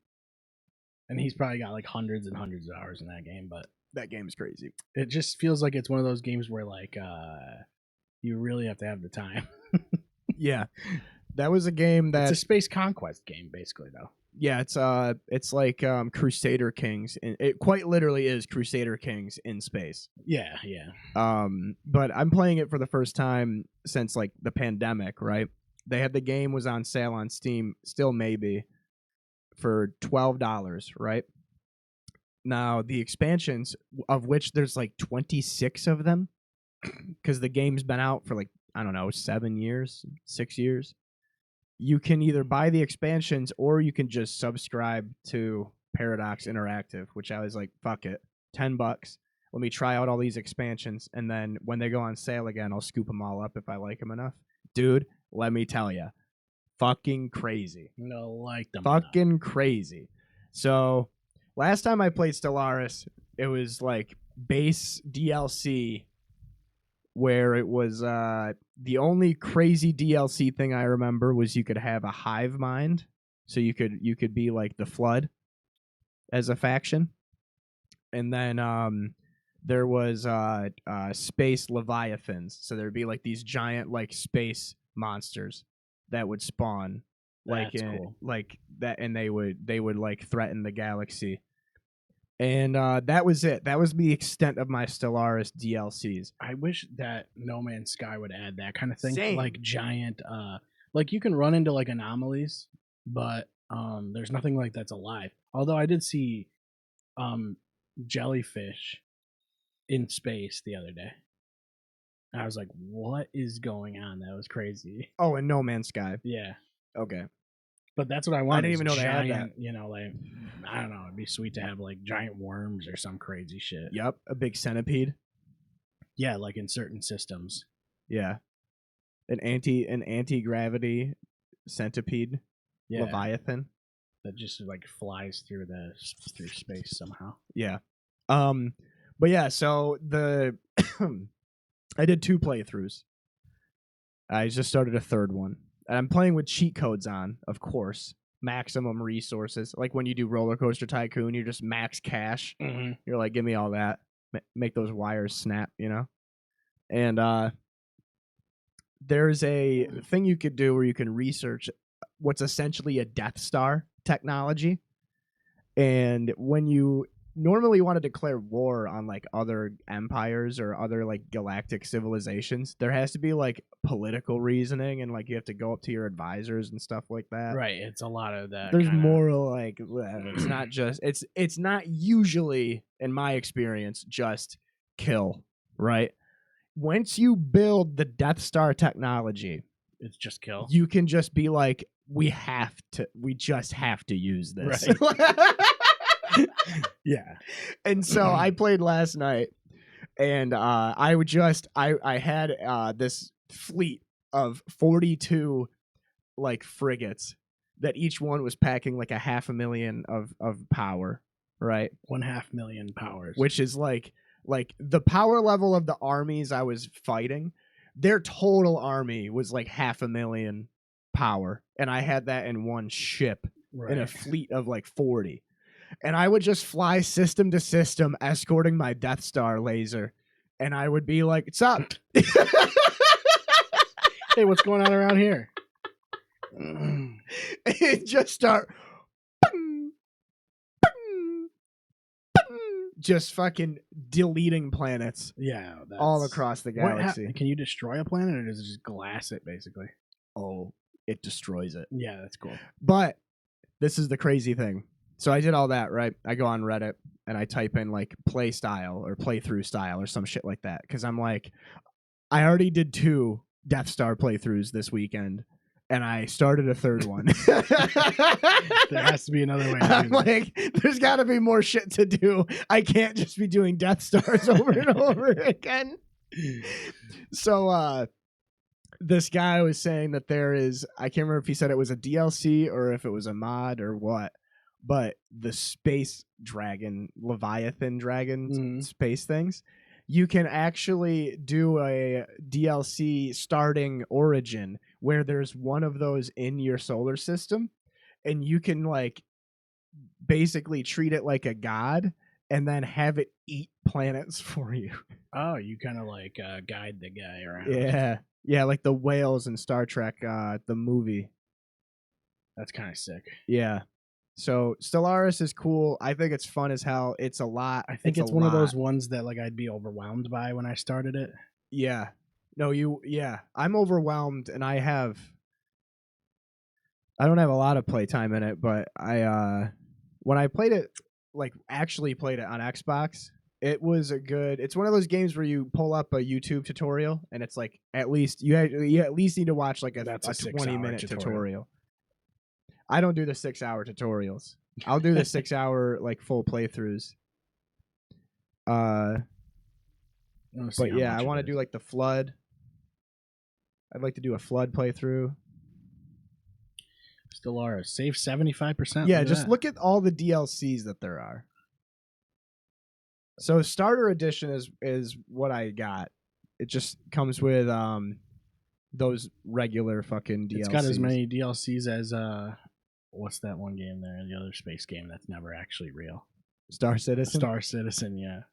And he's probably got like hundreds and hundreds of hours in that game, but That game is crazy. it just feels like it's one of those games where like you really have to have the time. Yeah, that was a game that It's a space conquest game, basically, though. yeah, it's like Crusader Kings, and it quite literally is Crusader Kings in space. Yeah, yeah. But I'm playing it for the first time since like the pandemic, right? They had the game was on sale on Steam, still maybe, for $12, right? Now the expansions, of which there's like 26 of them, because the game's been out for like, I don't know, 7 years, 6 years. You can either buy the expansions or you can just subscribe to Paradox Interactive, which I was like, fuck it, $10. Let me try out all these expansions, and then when they go on sale again, I'll scoop them all up if I like them enough. Dude, let me tell you, fucking crazy. No, like them. Fucking crazy. So last time I played Stellaris, it was like base DLC, where it was the only crazy DLC thing I remember was you could have a hive mind, so you could be like the Flood as a faction, and then there was space leviathans, so there'd be like these giant like space monsters that would spawn like That's cool. like that, and they would like threaten the galaxy. And that was it. That was the extent of my Stellaris DLCs. I wish that No Man's Sky would add that kind of thing. Same. Like giant, like you can run into like anomalies, but there's nothing like that's alive. Although I did see jellyfish in space the other day. I was like, what is going on? That was crazy. Oh, and No Man's Sky. Yeah. Okay. But that's what I want. didn't is even know they had giant, you know, like, I don't know. It'd be sweet to have like giant worms or some crazy shit. Yep. A big centipede. Yeah, like in certain systems. Yeah. An anti-gravity centipede. Yeah. Leviathan. That just like flies through space somehow. Yeah. But yeah, so the I did 2 playthroughs. I just started a third one. And I'm playing with cheat codes on, of course. Maximum resources. Like when you do Roller Coaster Tycoon, you're just max cash. Mm-hmm. You're like, give me all that. Make those wires snap, you know? And there's a thing you could do where you can research what's essentially a Death Star technology. And when you normally want to declare war on like other empires or other like galactic civilizations, there has to be like political reasoning, and like you have to go up to your advisors and stuff like that. Right. It's a lot of that. There's kinda... more like it's not just it's not usually, in my experience, just kill, right? Once you build the Death Star technology, It's just kill. you can just be like, we just have to use this. Right. Yeah. And so I played last night, and I had this fleet of 42 like frigates that each one was packing like 500,000 of power, right? 500,000 powers. Which is like the power level of the armies I was fighting. Their total army was like 500,000 power, and I had that in one ship right. in a fleet of like 40. And I would just fly system to system, escorting my Death Star laser. And I would be like, "What's up?" Hey, what's going on around here? And just start. just fucking deleting planets Yeah, all that's- across the What galaxy. can you destroy a planet, or does it just glass it basically? Oh, it destroys it. Yeah, that's cool. But this is the crazy thing. So I did all that, right? I go on Reddit and I type in like play style or playthrough style or some shit like that. Cause I'm like, I already did 2 Death Star playthroughs this weekend and I started a third one. There has to be another way to I'm do that. like, there's got to be more shit to do. I can't just be doing Death Stars over and over again. So, this guy was saying that there is, I can't remember if he said it was a DLC or if it was a mod or what, but the space dragon, Leviathan dragon space things, you can actually do a DLC starting Origin where there's one of those in your solar system and you can like basically treat it like a god and then have it eat planets for you. Oh, you kind of like guide the guy around. Yeah. Yeah, like the whales in Star Trek, the movie. That's kind of sick. Yeah. So Stellaris is cool. I think it's fun as hell. It's a lot. I think it's a one of lot. those ones that like I'd be overwhelmed by when I started it. Yeah. No, I'm overwhelmed and I don't have a lot of playtime in it, but when I played it, like actually played it on Xbox, it's one of those games where you pull up a YouTube tutorial and it's like at least you at least need to watch like a 20-minute tutorial. I don't do the 6-hour tutorials. I'll do the 6-hour like full playthroughs. But yeah, I want to do like the flood. I'd like to do a flood playthrough. Stellaris, save 75%. Yeah, just look at all the DLCs that there are. So starter edition is what I got. It just comes with those regular fucking DLCs. It's got as many DLCs as what's that one game there? The other space game that's never actually real. Star Citizen. Star Citizen, yeah.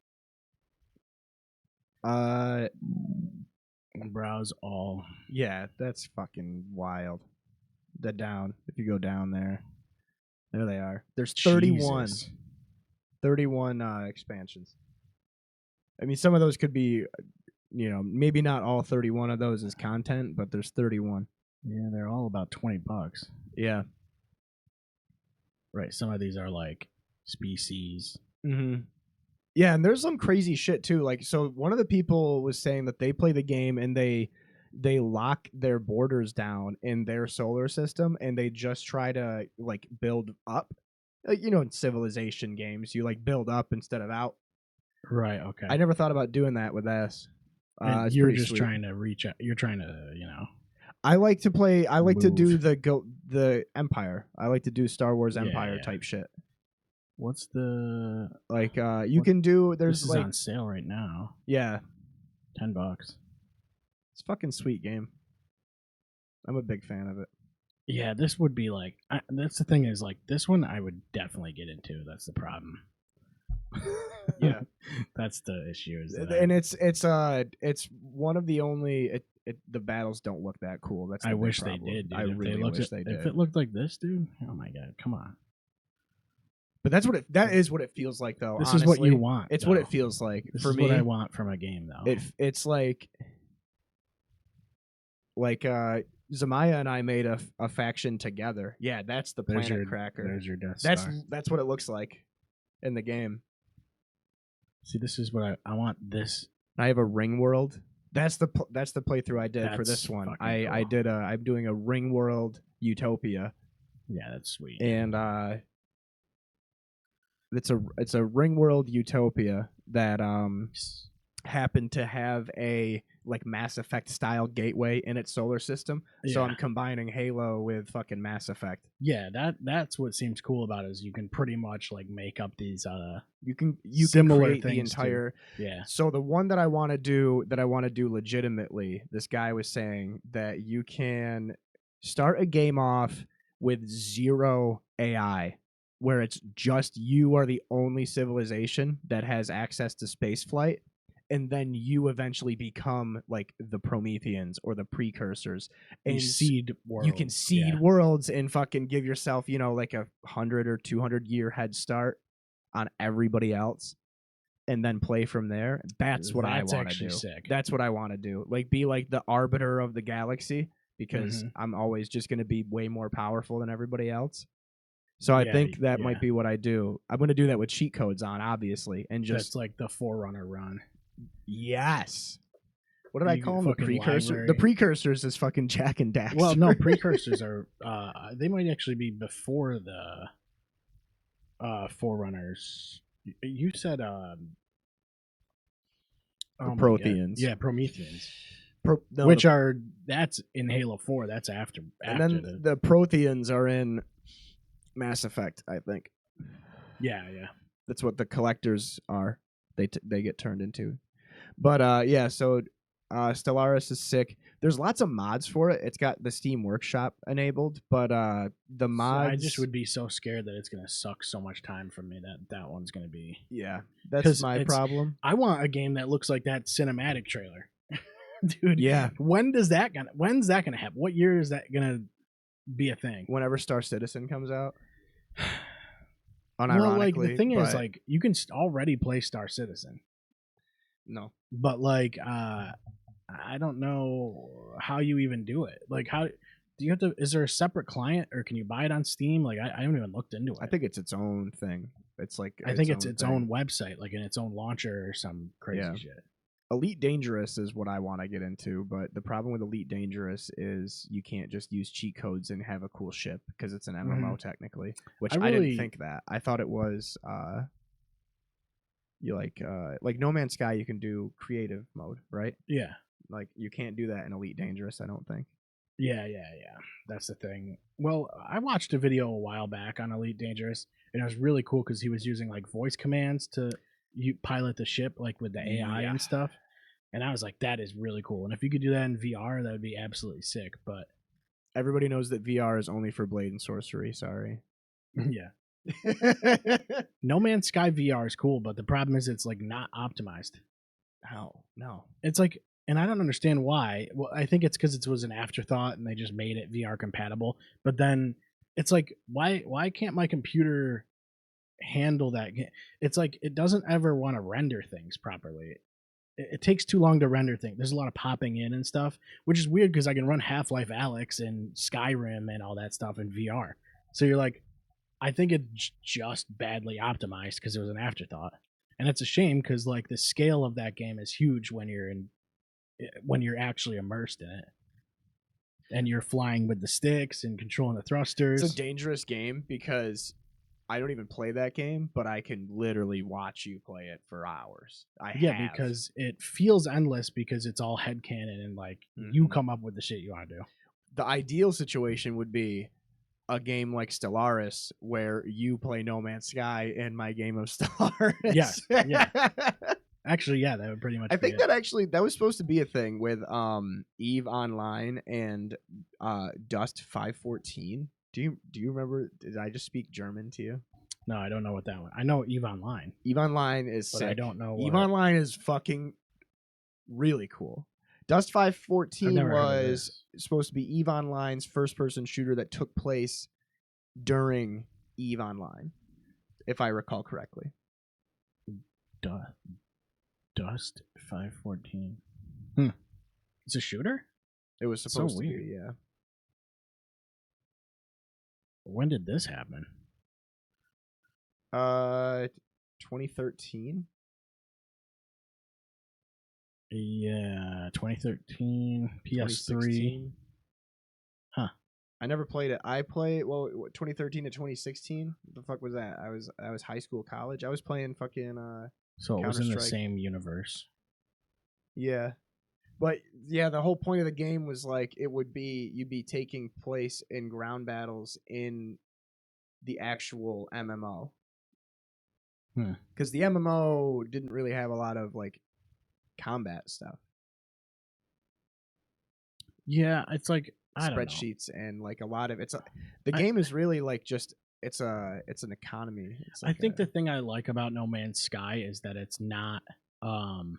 Browse all. Yeah, that's fucking wild. If you go down there they are. There's 31. Jesus. 31 expansions. I mean, some of those could be, maybe not all 31 of those is content, but there's 31. Yeah, they're all about $20. Yeah. Right. Some of these are like species. Mm-hmm. Yeah, and there's some crazy shit too. Like, so one of the people was saying that they play the game and they lock their borders down in their solar system and they just try to like build up. In civilization games, you like build up instead of out. Right. Okay. I never thought about doing that with this. You're just trying to reach out. You're trying to, I like to play. I like to do move. the Empire. I like to do Star Wars Empire yeah. type shit. What's the like? You can do. There's this is like on sale right now. Yeah, $10. It's a fucking sweet game. I'm a big fan of it. Yeah, this would be like. That's the thing is like this one I would definitely get into. That's the problem. Yeah, that's the issue. And it's one of the only. The battles don't look that cool. That's the I big wish problem. they did. Dude. I really wish they did. If it looked like this, dude, oh my god, come on. But that is what it feels like, though. This honestly. is what you want. It's though. what it feels like This for is me. what I want from a game, though. It's like Zamaya and I made a faction together. Yeah, that's the Planet Cracker. There's your Death Star. That's what it looks like in the game. See, this is what I want. This. I have a ring world. That's the playthrough I did for this one. I did I'm doing a ring world Utopia. Yeah, that's sweet. And it's a ring world Utopia that happened to have a like Mass Effect style gateway in its solar system. Yeah. So I'm combining Halo with fucking Mass Effect. Yeah, that's what seems cool about it is you can pretty much like make up these you can similar create the entire Yeah. So the one that I want to do legitimately, this guy was saying that you can start a game off with 0 AI where it's just you are the only civilization that has access to space flight. And then you eventually become like the Prometheans or the precursors. And you seed worlds. You can seed worlds and fucking give yourself, like 100 or 200 year head start on everybody else. and then play from there. That's what I That's want to actually do. sick. That's what I want to do. Like be like the arbiter of the galaxy because I'm always just going to be way more powerful than everybody else. So I Yeah, think that yeah. might be what I do. I'm going to do that with cheat codes on, obviously, and That's just like the Forerunner run. yes. What did I You call them? The fucking precursor. library. The precursors is fucking Jack and Daxter. Well, no, precursors are they might actually be before the Forerunners. You said the oh my God. Protheans. Yeah, Prometheans. No, Which are that's in Halo 4. That's after and then the Protheans are in Mass Effect, I think. yeah. That's what the collectors are. They get turned into. But yeah, so Stellaris is sick. There's lots of mods for it. It's got the Steam Workshop enabled, but the mods I just would be so scared that it's gonna suck so much time from me that one's gonna be. yeah, that's 'Cause my it's- problem. I want a game that looks like that cinematic trailer. Dude, Yeah. when's that gonna happen? What year is that gonna be a thing? Whenever Star Citizen comes out. Well, like the Unironically, thing is, but like you can already play Star Citizen, no. but like I don't know how you even do it. Like, how do you have to? Is there a separate client, or can you buy it on Steam? Like, I haven't even looked into it. I think it's its own thing. It's like I think it's its thing. own website, like in its own launcher or some crazy Yeah. shit. Elite Dangerous is what I want to get into, but the problem with Elite Dangerous is you can't just use cheat codes and have a cool ship because it's an MMO technically, which I didn't think that. I thought it was you like No Man's Sky you can do creative mode, right? Yeah. Like you can't do that in Elite Dangerous, I don't think. Yeah. That's the thing. Well, I watched a video a while back on Elite Dangerous, and it was really cool because he was using like voice commands to pilot the ship, like with the AI and stuff. And I was like, that is really cool. And if you could do that in VR, that would be absolutely sick. But everybody knows that VR is only for Blade and Sorcery. Sorry. Yeah. No Man's Sky VR is cool, but the problem is it's like not optimized. How? No. It's like, and I don't understand why. Well, I think it's because it was an afterthought and they just made it VR compatible. But then it's like, why can't my computer handle that? It's like it doesn't ever want to render things properly. It takes too long to render things. There's a lot of popping in and stuff, which is weird because I can run Half-Life Alyx and Skyrim and all that stuff in VR. So you're like, I think it's just badly optimized because it was an afterthought, and it's a shame because like the scale of that game is huge when you're actually immersed in it, and you're flying with the sticks and controlling the thrusters. It's a dangerous game because I don't even play that game, but I can literally watch you play it for hours. Because it feels endless because it's all headcanon and like you come up with the shit you want to do. The ideal situation would be a game like Stellaris where you play No Man's Sky in my game of Stellaris. Yes, yeah. Actually, yeah, that would pretty much I be think it. that actually that was supposed to be a thing with EVE Online and Dust 514. Do you remember? Did I just speak German to you? No, I don't know what that one. I know EVE Online. EVE Online is but sick. I don't know EVE what... Online is fucking really cool. Dust 514 was supposed to be EVE Online's first-person shooter that took place during EVE Online, if I recall correctly. Dust 514. It's a shooter? It was supposed to weird. be, yeah. When did this happen? 2013. Yeah, 2013, PS3. 2016. Huh. I never played it. I played 2013 to 2016. What the fuck was that? I was high school, college. I was playing fucking So it was in the Counter-Strike. same universe. Yeah. But yeah, the whole point of the game was like you'd be taking place in ground battles in the actual MMO. Because the MMO didn't really have a lot of like combat stuff. Yeah, it's like I don't know. Spreadsheets and like a lot of the game is really like just it's an economy. It's like I think the thing I like about No Man's Sky is that it's not online,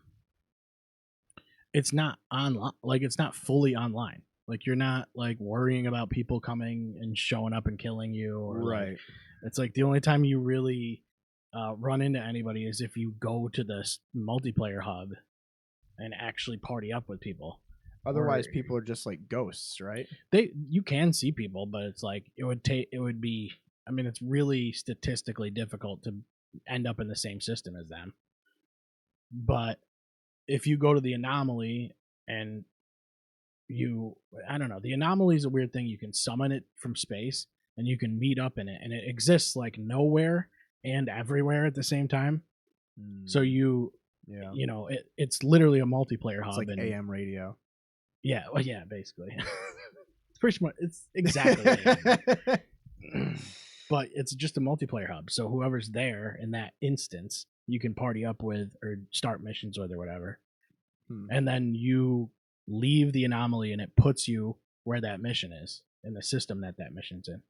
like it's not fully online. Like you're not like worrying about people coming and showing up and killing you or right. Like, it's like the only time you really run into anybody is if you go to this multiplayer hub and actually party up with people. Otherwise, Or- people are just like ghosts, right? You can see people, but it's like it would be. I mean, it's really statistically difficult to end up in the same system as them. But if you go to the anomaly and I don't know, the anomaly is a weird thing. You can summon it from space and you can meet up in it, and it exists like nowhere and everywhere at the same time. So Yeah, it's literally a multiplayer hub. it's like and, AM radio. Yeah, well, yeah, basically. It's pretty much, it's exactly AM. But it's just a multiplayer hub. So whoever's there in that instance, you can party up with or start missions with or whatever. And then you leave the anomaly and it puts you where that mission is in the system that mission's in.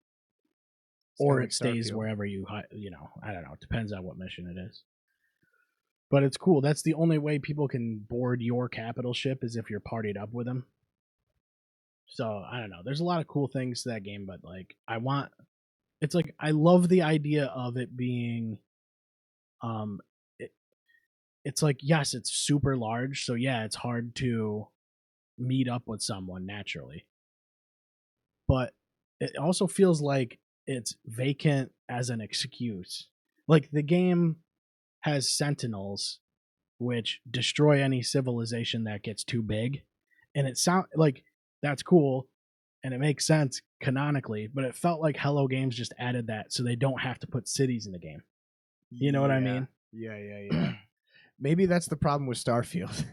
Or it stays wherever I don't know. It depends on what mission it is. But it's cool. That's the only way people can board your capital ship is if you're partied up with them. So I don't know. There's a lot of cool things to that game, but like I love the idea of it being, it's like, yes, it's super large. So yeah, it's hard to meet up with someone naturally. But it also feels like it's vacant as an excuse. Like the game has sentinels which destroy any civilization that gets too big. And it sounds like that's cool and it makes sense canonically, but it felt like Hello Games just added that so they don't have to put cities in the game. You know what I mean? Yeah. Maybe that's the problem with Starfield.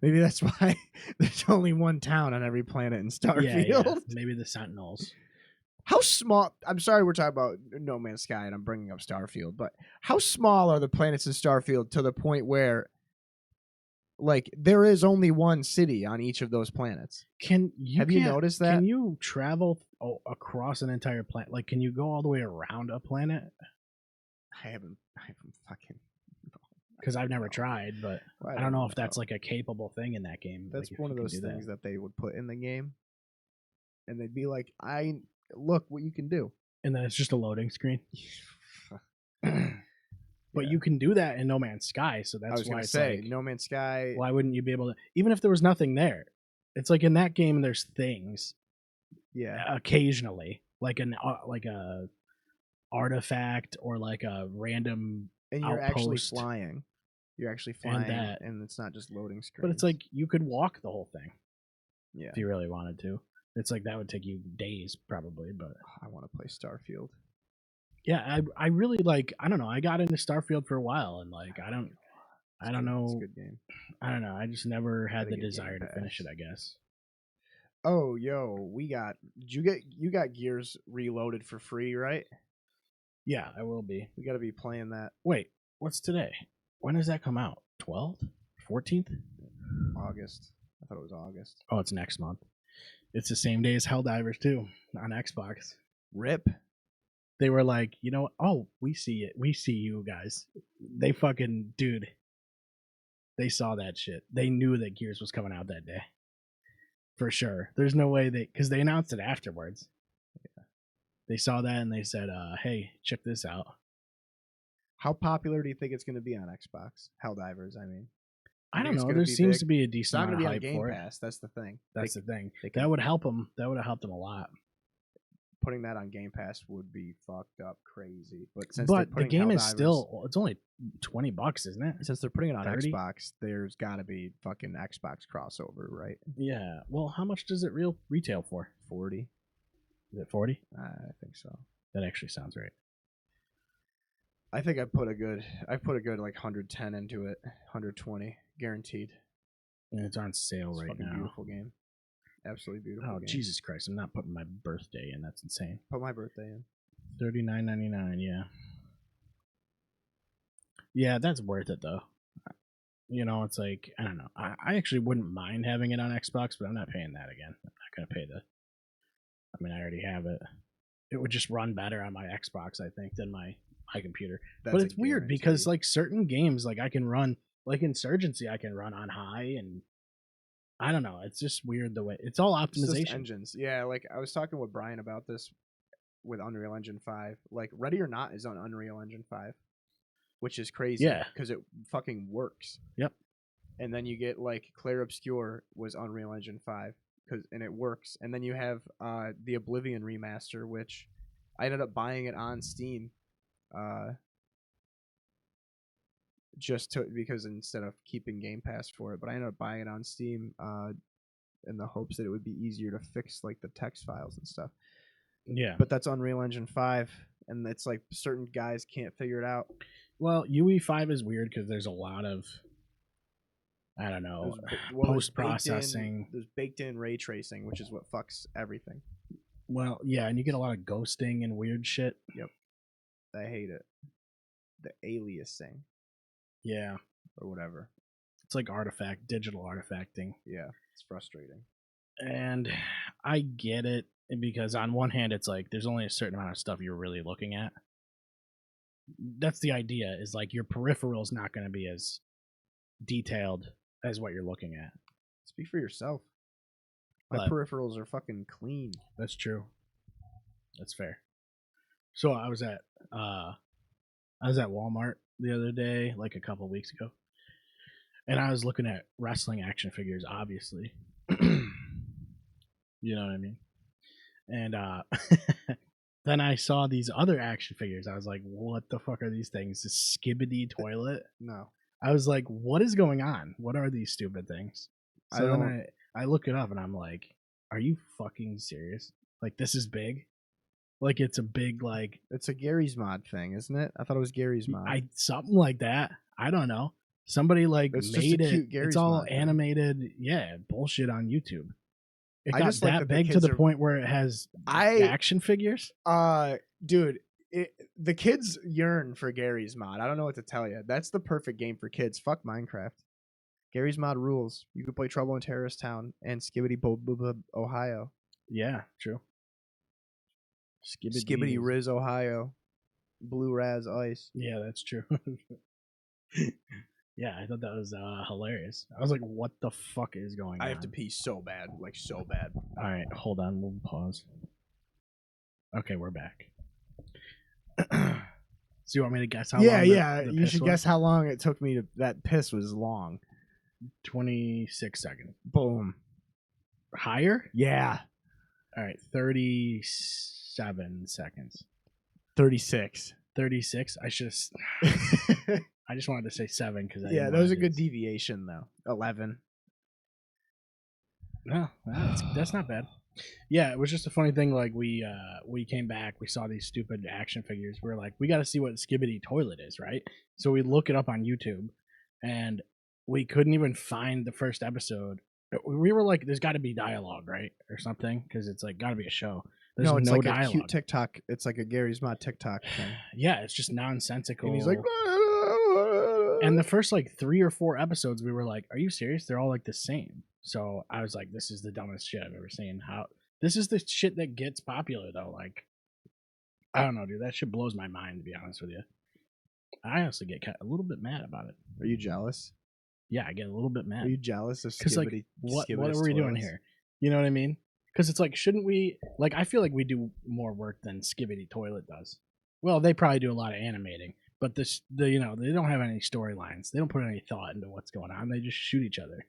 Maybe that's why there's only one town on every planet in Starfield. Yeah. Maybe the Sentinels. How small? I'm sorry, we're talking about No Man's Sky, and I'm bringing up Starfield. But how small are the planets in Starfield to the point where, like, there is only one city on each of those planets? Have you noticed that? Can you travel across an entire planet? Like, can you go all the way around a planet? I haven't fucking. Because I've never tried, but I don't know if that's like a capable thing in that game. That's like, one of those things that they would put in the game, and they'd be like, look what you can do. And then it's just a loading screen. But you can do that in No Man's Sky, so that's why it's like, No Man's Sky. Why wouldn't you be able to? Even if there was nothing there, it's like in that game there's things. Yeah. Occasionally, like a artifact or like a random. And you're outpost. actually flying. You're actually flying, and it's not just loading screens. But it's like you could walk the whole thing. Yeah. If you really wanted to. It's like that would take you days probably, but I want to play Starfield. Yeah, I really like, I don't know, I got into Starfield for a while and like I don't know. It's a good game. I don't know. I just never had the desire to finish it, I guess. Oh, yo, you got Gears Reloaded for free, right? Yeah, I will be. We got to be playing that. Wait, what's today? When does that come out? 12th? 14th? August. I thought it was August. Oh, it's next month. It's the same day as Helldivers 2 on Xbox. RIP. They were like, you know, oh, we see it. We see you guys. They fucking, dude. They saw that shit. They knew that Gears was coming out that day. For sure. There's no way because they announced it afterwards. Yeah. They saw that and they said, hey, check this out. How popular do you think it's going to be on Xbox? Helldivers, I mean. I don't know. There seems to be a decent amount of hype Game for it. Pass. That's the thing. That's the thing. That would help them. That would have helped them a lot. Putting that on Game Pass would be fucked up crazy. But the game is still, it's only $20, isn't it? Since they're putting it on 30? Xbox, there's got to be fucking Xbox crossover, right? Yeah. Well, how much does it retail for? 40. Is it 40? I think so. That actually sounds right. I think I put a good like 110 into it, 120 guaranteed. And it's on sale right now. Beautiful game, absolutely beautiful. Oh game. Jesus Christ! I'm not putting my birthday in. That's insane. Put my birthday in. $39.99. Yeah. Yeah, that's worth it though. You know, it's like I don't know. I actually wouldn't mind having it on Xbox, but I'm not paying that again. I'm not gonna pay the. I mean, I already have it. It would just run better on my Xbox, I think, than my computer. But it's weird because like certain games, like I can run, like Insurgency, I can run on high, and I don't know. It's just weird the way it's all optimization. It's just engines. Yeah, like I was talking with Brian about this with Unreal Engine 5. Like Ready or Not is on Unreal Engine 5. which is crazy. Yeah. because it fucking works. Yep. And then you get like Clair Obscur was Unreal Engine 5 and it works. And then you have the Oblivion remaster, which I ended up buying it on Steam, because instead of keeping Game Pass for it, but I ended up buying it on Steam in the hopes that it would be easier to fix like the text files and stuff. Yeah. But that's Unreal Engine 5, and it's like certain guys can't figure it out. Well, UE5 is weird because there's a lot of, I don't know, post-processing. There's baked-in ray tracing, which is what fucks everything. Well, yeah, and you get a lot of ghosting and weird shit. Yep. I hate it. The aliasing. Yeah. Or whatever. It's like digital artifacting. Yeah, it's frustrating. And I get it because on one hand, it's like there's only a certain amount of stuff you're really looking at. That's the idea, is like your peripheral is not going to be as detailed as what you're looking at. Speak for yourself. My peripherals are fucking clean. That's true. That's fair. So I was at Walmart the other day, like a couple weeks ago, and I was looking at wrestling action figures, obviously. You know what I mean? And then I saw these other action figures. I was like, what the fuck are these things? This Skibidi Toilet? No. I was like, what is going on? What are these stupid things? So then I look it up and I'm like, are you fucking serious? Like, this is big? Like, it's a big, like... It's a Gary's Mod thing, isn't it? I thought it was Gary's Mod. Something like that. I don't know. Somebody, like, it's made just a it. cute Gary's it's all Mod animated. Thing. Yeah, bullshit on YouTube. It I got just like that that big to the point where it has action figures? Dude, the kids yearn for Gary's Mod. I don't know what to tell you. That's the perfect game for kids. Fuck Minecraft. Gary's Mod rules. You can play Trouble in Terrorist Town and Skibidi Ohio. Yeah, true. Skibidi Riz Ohio. Blue Raz Ice. Yeah, that's true. Yeah, I thought that was hilarious. I was like, what the fuck is going on? I have to pee so bad. Like, so bad. All right, hold on. We'll pause. Okay, we're back. So you want me to guess how long? Yeah. You should guess how long it took me to... That piss was long. 26 seconds. Boom. Higher? Yeah. All right, 37 seconds. 36. 36? I just wanted to say 7 because that was a good deviation though. 11. No, that's not bad. Yeah, it was just a funny thing. Like we came back, we saw these stupid action figures. We're like, we got to see what Skibidi Toilet is, right? So we look it up on YouTube, and we couldn't even find the first episode. We were like, there's got to be dialogue, right, or something, because it's like got to be a show. There's no, it's no like dialogue. a cute TikTok. It's like a Gary's Mod TikTok thing. Yeah, it's just nonsensical. And he's like, and the first like 3 or 4 episodes, we were like, are you serious? They're all like the same. So I was like, this is the dumbest shit I've ever seen. This is the shit that gets popular though. Like, I don't know, dude. That shit blows my mind, to be honest with you. I honestly get a little bit mad about it. Are you jealous? Yeah, I get a little bit mad. Are you jealous of Skibidi? Like, what are we doing here? You know what I mean? Because it's like, shouldn't we? Like, I feel like we do more work than Skibidi Toilet does. Well, they probably do a lot of animating, but they don't have any storylines. They don't put any thought into what's going on. They just shoot each other.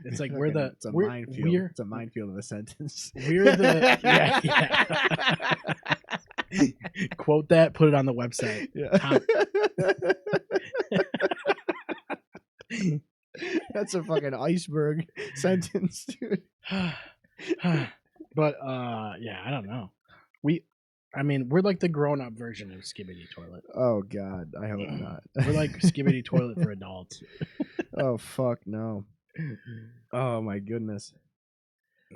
It's like it's a minefield. It's a minefield of a sentence. We're the yeah. Quote that. Put it on the website. Yeah. That's a fucking iceberg sentence, dude. But yeah, I don't know. We're like the grown-up version of Skibidi Toilet. Oh God, I hope not. We're like Skibidi Toilet for adults. Oh fuck no. Oh my goodness.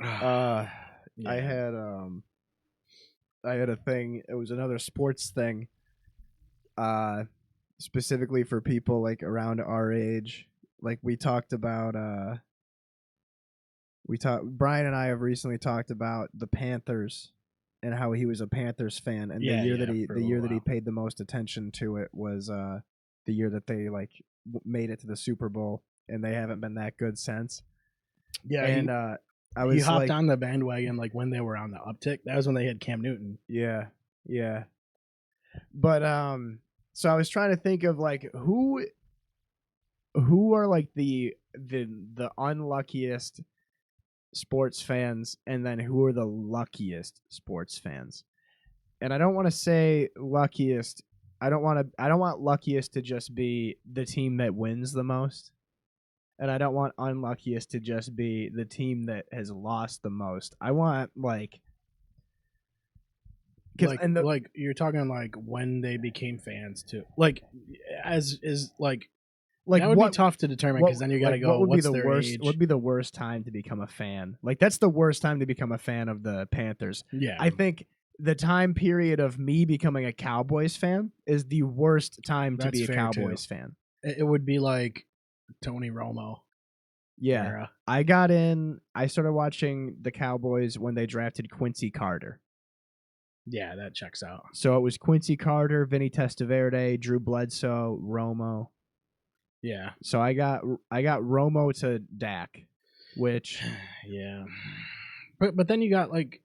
Yeah. I had a thing. It was another sports thing. Specifically for people like around our age. Like we talked about Brian and I have recently talked about the Panthers and how he was a Panthers fan, and the year that he paid the most attention to it was the year that they like made it to the Super Bowl, and they haven't been that good since. Yeah, and he hopped on the bandwagon like when they were on the uptick. That was when they had Cam Newton. Yeah. But so I was trying to think of like who are like the unluckiest sports fans, and then who are the luckiest sports fans. And I don't want to say luckiest. I don't want luckiest to just be the team that wins the most. And I don't want unluckiest to just be the team that has lost the most. I want like like you're talking like when they became fans too. Like as is like that would be tough to determine because then you got to go. What would what's be the their worst? age? What would be the worst time to become a fan? Like that's the worst time to become a fan of the Panthers. Yeah, I think the time period of me becoming a Cowboys fan is the worst time to That's be a fair, Cowboys too. fan. It would be like Tony Romo. Yeah, era. I got in. I started watching the Cowboys when they drafted Quincy Carter. Yeah, that checks out. So it was Quincy Carter, Vinny Testaverde, Drew Bledsoe, Romo. Yeah. So I got Romo to Dak, which yeah. But then you got like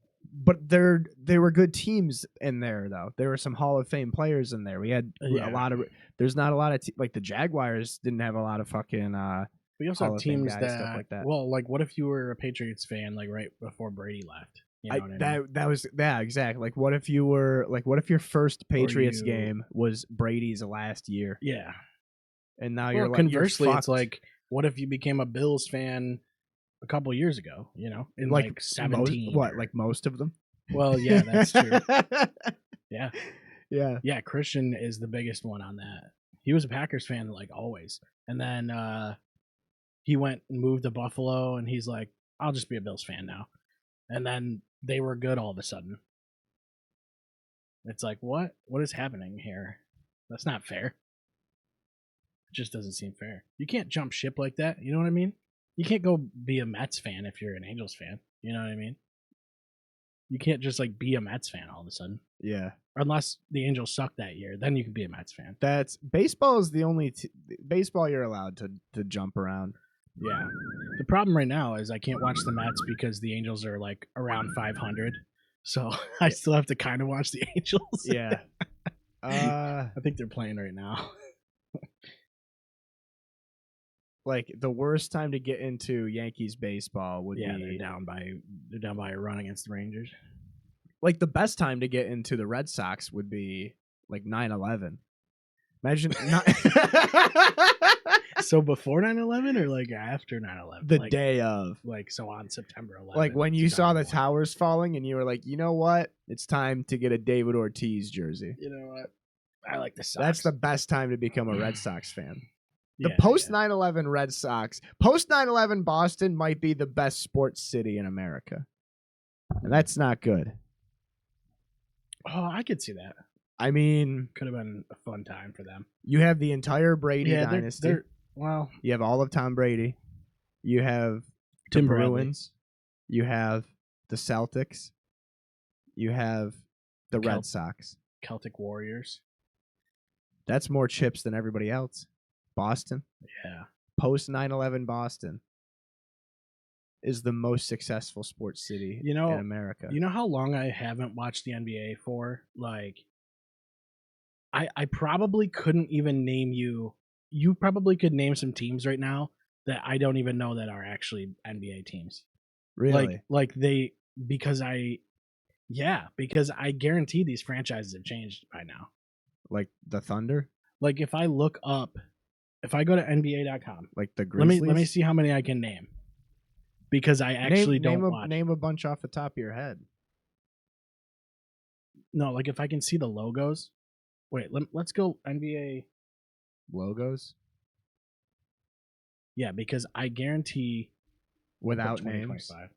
they were good teams in there though. There were some Hall of Fame players in there. We had a lot of there's not a lot of like the Jaguars didn't have a lot of fucking we also Hall have of Fame teams guys, that, stuff like that. Well, like what if you were a Patriots fan like right before Brady left? You know what I mean? That was exactly. Like what if your first Patriots you- game was Brady's last year? Yeah. And now Well, you're like conversely, you're it's like what if you became a Bills fan a couple years ago? You know, in like 17. Like most of them? Well, yeah, that's true. Yeah. Yeah. Yeah, Christian is the biggest one on that. He was a Packers fan like always. And then he went and moved to Buffalo and he's like, I'll just be a Bills fan now. And then they were good all of a sudden. It's like, what is happening here? That's not fair. It just doesn't seem fair. You can't jump ship like that. You know what I mean? You can't go be a Mets fan if you're an Angels fan. You know what I mean? You can't just like be a Mets fan all of a sudden. Yeah. Unless the Angels suck that year, then you can be a Mets fan. That's baseball is the only baseball you're allowed to jump around. Yeah. The problem right now is I can't watch the Mets because the Angels are like around 500. So I still have to kind of watch the Angels. Yeah. I think they're playing right now. Like the worst time to get into Yankees baseball would be they're down by a run against the Rangers. Like the best time to get into the Red Sox would be like 9/11. Imagine not So before 9/11 or like after 9/11? the like, day of. like so on September 11th. Like when you saw the 2001. towers falling and you were like, you know what? It's time to get a David Ortiz jersey. You know what? I like the Sox. That's the best time to become a Red Sox fan. The Yeah, post 9/11 Red Sox, post 9/11 Boston might be the best sports city in America. And that's not good. Oh, I could see that. I mean, Could have been a fun time for them. you have the entire Brady dynasty. Well, You have all of Tom Brady. You have the Tim Bradley. Bruins. You have the Celtics. You have the Red Celt- Sox. Celtic Warriors. That's more chips than everybody else. Boston. Yeah. Post 9/11 Boston is the most successful sports city You know- in America. You know how long I haven't watched the NBA for? Like, I probably couldn't even name you. You probably could name some teams right now that I don't even know that are actually NBA teams. Really? Like they because I guarantee these franchises have changed by now. Like the Thunder? Like if I look up, if I go to NBA.com, Like the let Grizzlies? me see how many I can name. Because I actually don't watch. Name a bunch off the top of your head. No, like if I can see the logos. Wait, let's go NBA. Logos? Yeah, because I guarantee Without for names? 2025.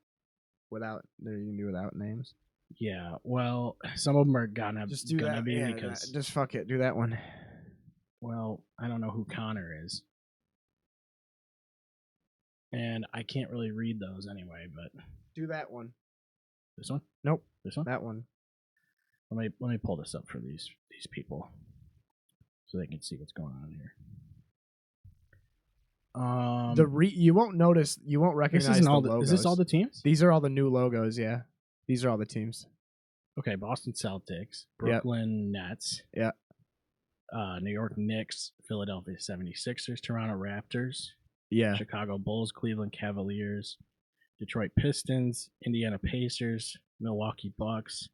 You can do without names? Yeah, well, some of them are gonna Just do gonna that. be Yeah, because just fuck it. Do that one. well, I don't know who Connor is, and I can't really read those anyway. But Do that one. this one, Nope. this one. That one. Let me pull this up for these people, so they can see what's going on here. You won't notice. You won't recognize this isn't the all logos. is this all the teams? These are all the new logos. Yeah, these are all the teams. Okay, Boston Celtics, Yep. Brooklyn Nets, Yeah. New York Knicks, Philadelphia 76ers, Toronto Raptors, Yeah. Chicago Bulls, Cleveland Cavaliers, Detroit Pistons, Indiana Pacers, Milwaukee Bucks,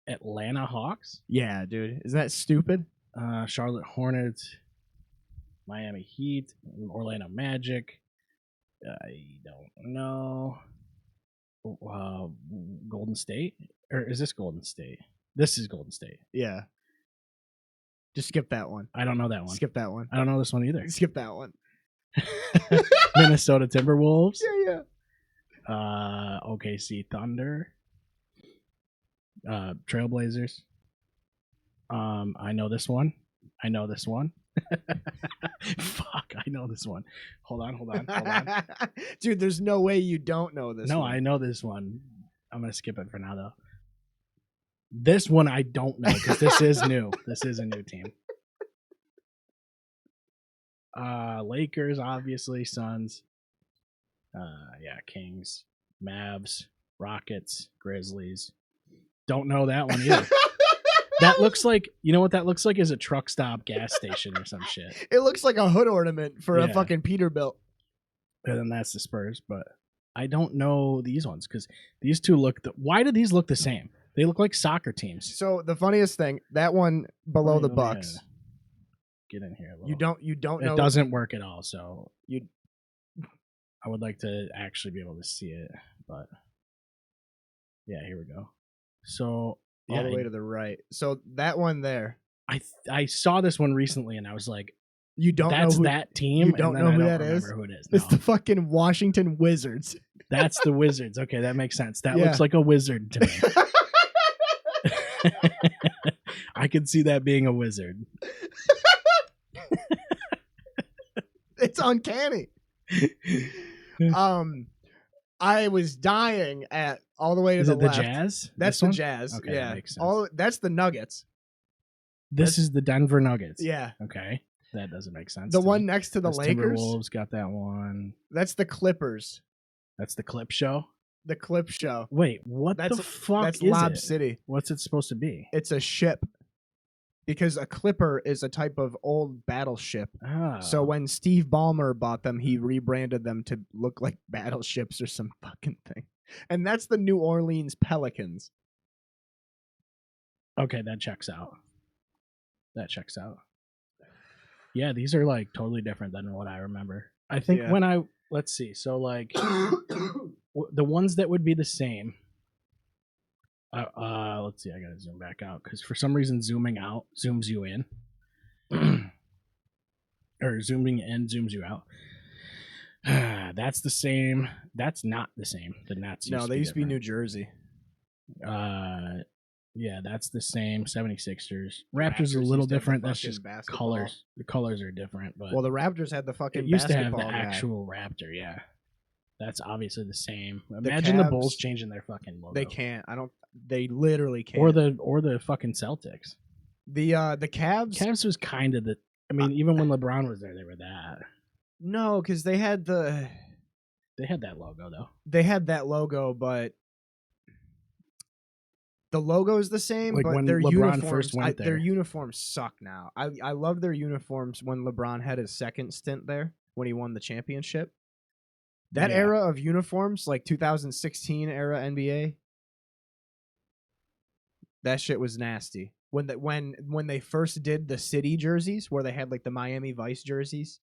Atlanta Hawks, Yeah, dude. Isn't that stupid? Charlotte Hornets, Miami Heat, Orlando Magic. I don't know. Golden State? Or is this Golden State? This is Golden State. Yeah. Just skip that one. I don't know that one. Skip that one. I don't know this one either. Skip that one. Minnesota Timberwolves. Yeah. OKC Thunder. Trailblazers. I know this one. Fuck, I know this one. Hold on. Dude, there's no way you don't know this No, one. I know this one. I'm gonna skip it for now though. This one I don't know because this is new. This is a new team. Lakers, obviously, Suns. Kings, Mavs, Rockets, Grizzlies. Don't know that one either. That looks like, you know what that looks like is a truck stop gas station or some shit. It looks like a hood ornament for a Yeah. fucking Peterbilt. And then that's the Spurs, but I don't know these ones because these two why do these look the same? They look like soccer teams. So the funniest thing, that one below the Bucks, Get in here a little. you don't know. It doesn't work at all, so You- I would like to actually be able to see it, but yeah, here we go. So all the way to the right. So that one there, I saw this one recently and I was like, you don't that's know who, that team. you don't and then know I who don't that is? remember who it is. It's No. the fucking Washington Wizards. That's the Wizards. Okay, that makes sense. That Yeah. looks like a wizard to me. I could see that being a wizard. It's uncanny. I was dying at all the way to Is the it the left. Jazz? That's This the one? Jazz. Okay, yeah. that makes sense. That's the Nuggets. This is the Denver Nuggets. Yeah. Okay, that doesn't make sense. The to one me. next to the That's Lakers. Timberwolves got that one. That's the Clippers. That's the Clip Show. The Clip Show. Wait, what That's the fuck That's is Lob it? City. What's it supposed to be? It's a ship. Because a Clipper is a type of old battleship. Ah, So when Steve Ballmer bought them, he rebranded them to look like battleships or some fucking thing. And that's the New Orleans Pelicans. okay, that checks out. Yeah, these are like totally different than what I remember. I think Yeah. let's see. So like the ones that would be the same. Let's see. I gotta zoom back out because for some reason zooming out zooms you in, or zooming in zooms you out. That's the same. That's not the same. The Nets. No, they used to be New different. Jersey. Yeah, that's the same. 76ers. Raptors Raptors is a little used to have different. the That's fucking just basketball. colors. The colors are different, but Well, the Raptors had the fucking it used to have the basketball guy. actual Raptor. Yeah, that's obviously the same. Imagine the Bulls Cavs- changing their fucking logo. They can't. They literally can't. Or the fucking Celtics. the Cavs. Cavs was kind of the. I mean, even when LeBron was there, they were that. No, because they had They had that logo though. that logo, but the logo is the same. Like but when their LeBron uniforms, first went their there. uniforms suck now. I love their uniforms when LeBron had his second stint there when he won the championship. That Yeah. era of uniforms, like 2016 era NBA, that shit was nasty. When they first did the city jerseys, where they had like the Miami Vice jerseys.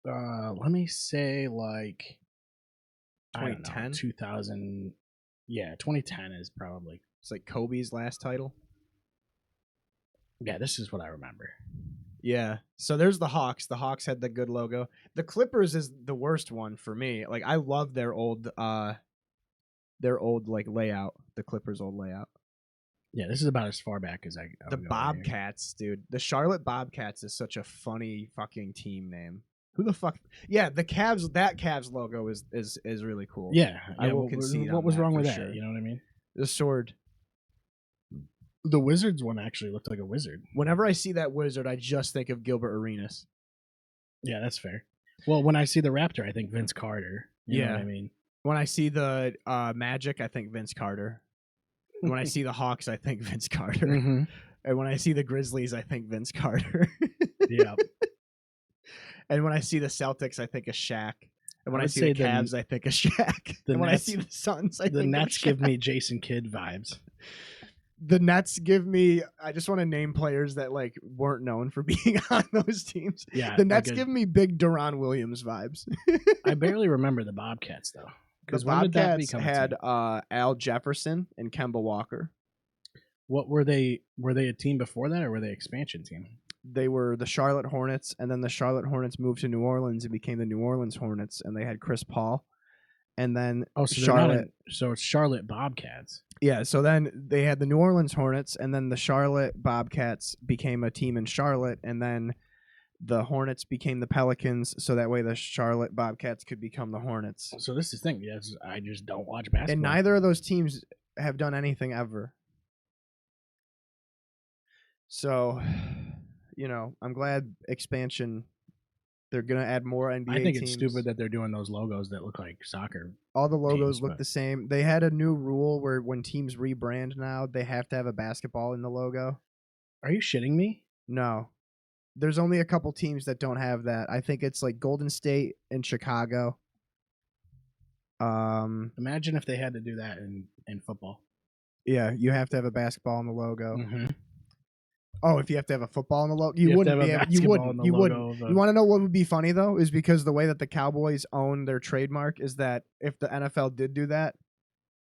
Let me say like 2010? 2000. Yeah, 2010 is probably. It's like Kobe's last title. Yeah, this is what I remember. Yeah. So there's the Hawks. The Hawks had the good logo. The Clippers is the worst one for me. Like I love their old like layout. The Clippers old layout. Yeah, this is about as far back as I. The would go here. Bobcats, dude. The Charlotte Bobcats is such a funny fucking team name. Who the fuck? Yeah, the Cavs. That Cavs logo is really cool. Yeah, I will what- concede What on was that wrong for with that? sure. You know what I mean? The sword. The Wizards one actually looked like a wizard. Whenever I see that wizard, I just think of Gilbert Arenas. Yeah, that's fair. Well, when I see the Raptor, I think Vince Carter. You know Yeah. what I mean? When I see the Magic, I think Vince Carter. When I see the Hawks, I think Vince Carter. Mm-hmm. And when I see the Grizzlies, I think Vince Carter. Yeah. And when I see the Celtics, I think of Shaq. And when I would see the say Cavs, I think of Shaq. And when I Nets- see the Suns, I The think Nets of give Shaq. me Jason Kidd vibes. The Nets give me. I just want to name players that like weren't known for being on those teams. Yeah. The Nets like give me big Deron Williams vibes. I barely remember the Bobcats though. The Because when did that Bobcats become a had team? Al Jefferson and Kemba Walker. What were they? Were they a team before that, or were they expansion team? They were the Charlotte Hornets, and then the Charlotte Hornets moved to New Orleans and became the New Orleans Hornets, and they had Chris Paul. And then Oh, so Charlotte. so it's Charlotte Bobcats. Yeah, so then they had the New Orleans Hornets, and then the Charlotte Bobcats became a team in Charlotte, and then the Hornets became the Pelicans, so that way the Charlotte Bobcats could become the Hornets. So this is the thing. Yes, I just don't watch basketball. And neither of those teams have done anything ever. So, I'm glad expansion. They're gonna add more NBA I think teams. it's stupid that they're doing those logos that look like soccer. All the logos teams, look but- the same. They had a new rule where when teams rebrand now, they have to have a basketball in the logo. Are you shitting me? No. There's only a couple teams that don't have that. I think it's like Golden State and Chicago. Imagine if they had to do that in football. Yeah, you have to have a basketball in the logo. Mm-hmm. Oh, if you have to have a football in the logo, You you have to wouldn't be have a able. You basketball wouldn't. in the You logo wouldn't. of the- You want to know what would be funny though? Is because the way that the Cowboys own their trademark is that if the NFL did do that,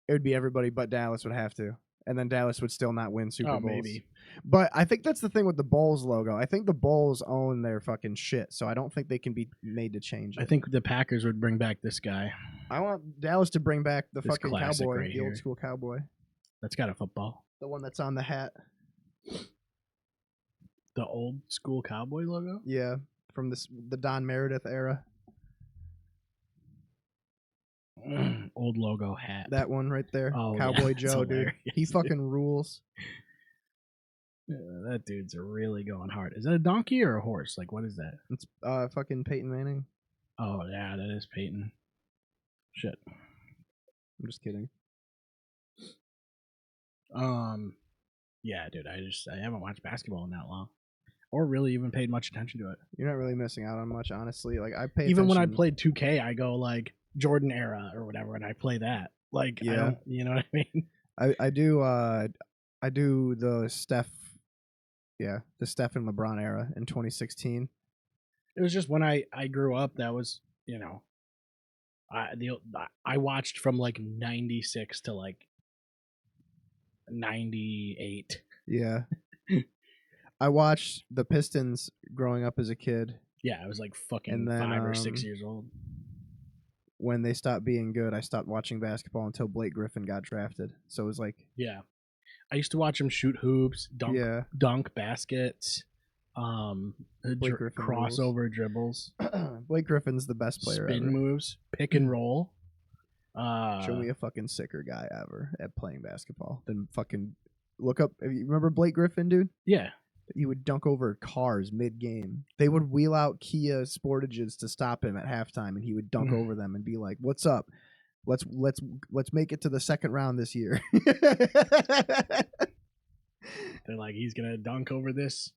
it would be everybody but Dallas would have to, and then Dallas would still not win Super Oh, Bowls. maybe. But I think that's the thing with the Bulls logo. I think the Bulls own their fucking shit, so I don't think they can be made to change it. I think the Packers would bring back this guy. I want Dallas to bring back the This fucking classic cowboy, right the here. old school cowboy, That's got a football. the one that's on the hat. The old school cowboy logo. Yeah, from the Don Meredith era. Old logo hat. That one right there, Oh, yeah, Cowboy that's Joe, dude. He hilarious, fucking rules. That dude's really going hard. Is that a donkey or a horse? Like, what is that? It's fucking Peyton Manning. Oh yeah, that is Peyton. Shit. I'm just kidding. Yeah, dude. I haven't watched basketball in that long, or really even paid much attention to it. You're not really missing out on much, honestly. Like I pay Even when I attention- played 2K, I go like Jordan era or whatever, and I play that. Like, I Yeah. don't, you know what I mean? I do the Steph, the Steph and LeBron era in 2016. It was just when I grew up. That was I watched from like 96 to like 98. Yeah. I watched the Pistons growing up as a kid. Yeah, I was like fucking And then, 5 or 6 years old. When they stopped being good, I stopped watching basketball until Blake Griffin got drafted. So it was like, Yeah, I used to watch him shoot hoops, dunk baskets, Blake Griffin crossover dribbles, Blake Griffin's the best player spin ever. moves, pick and roll. Show me a fucking sicker guy ever at playing basketball than fucking look up. You remember Blake Griffin, dude? Yeah, He would dunk over cars mid-game. They would wheel out Kia Sportages to stop him at halftime, and he would dunk over them and be like, "What's up? Let's make it to the second round this year." they're like, he's gonna dunk over this.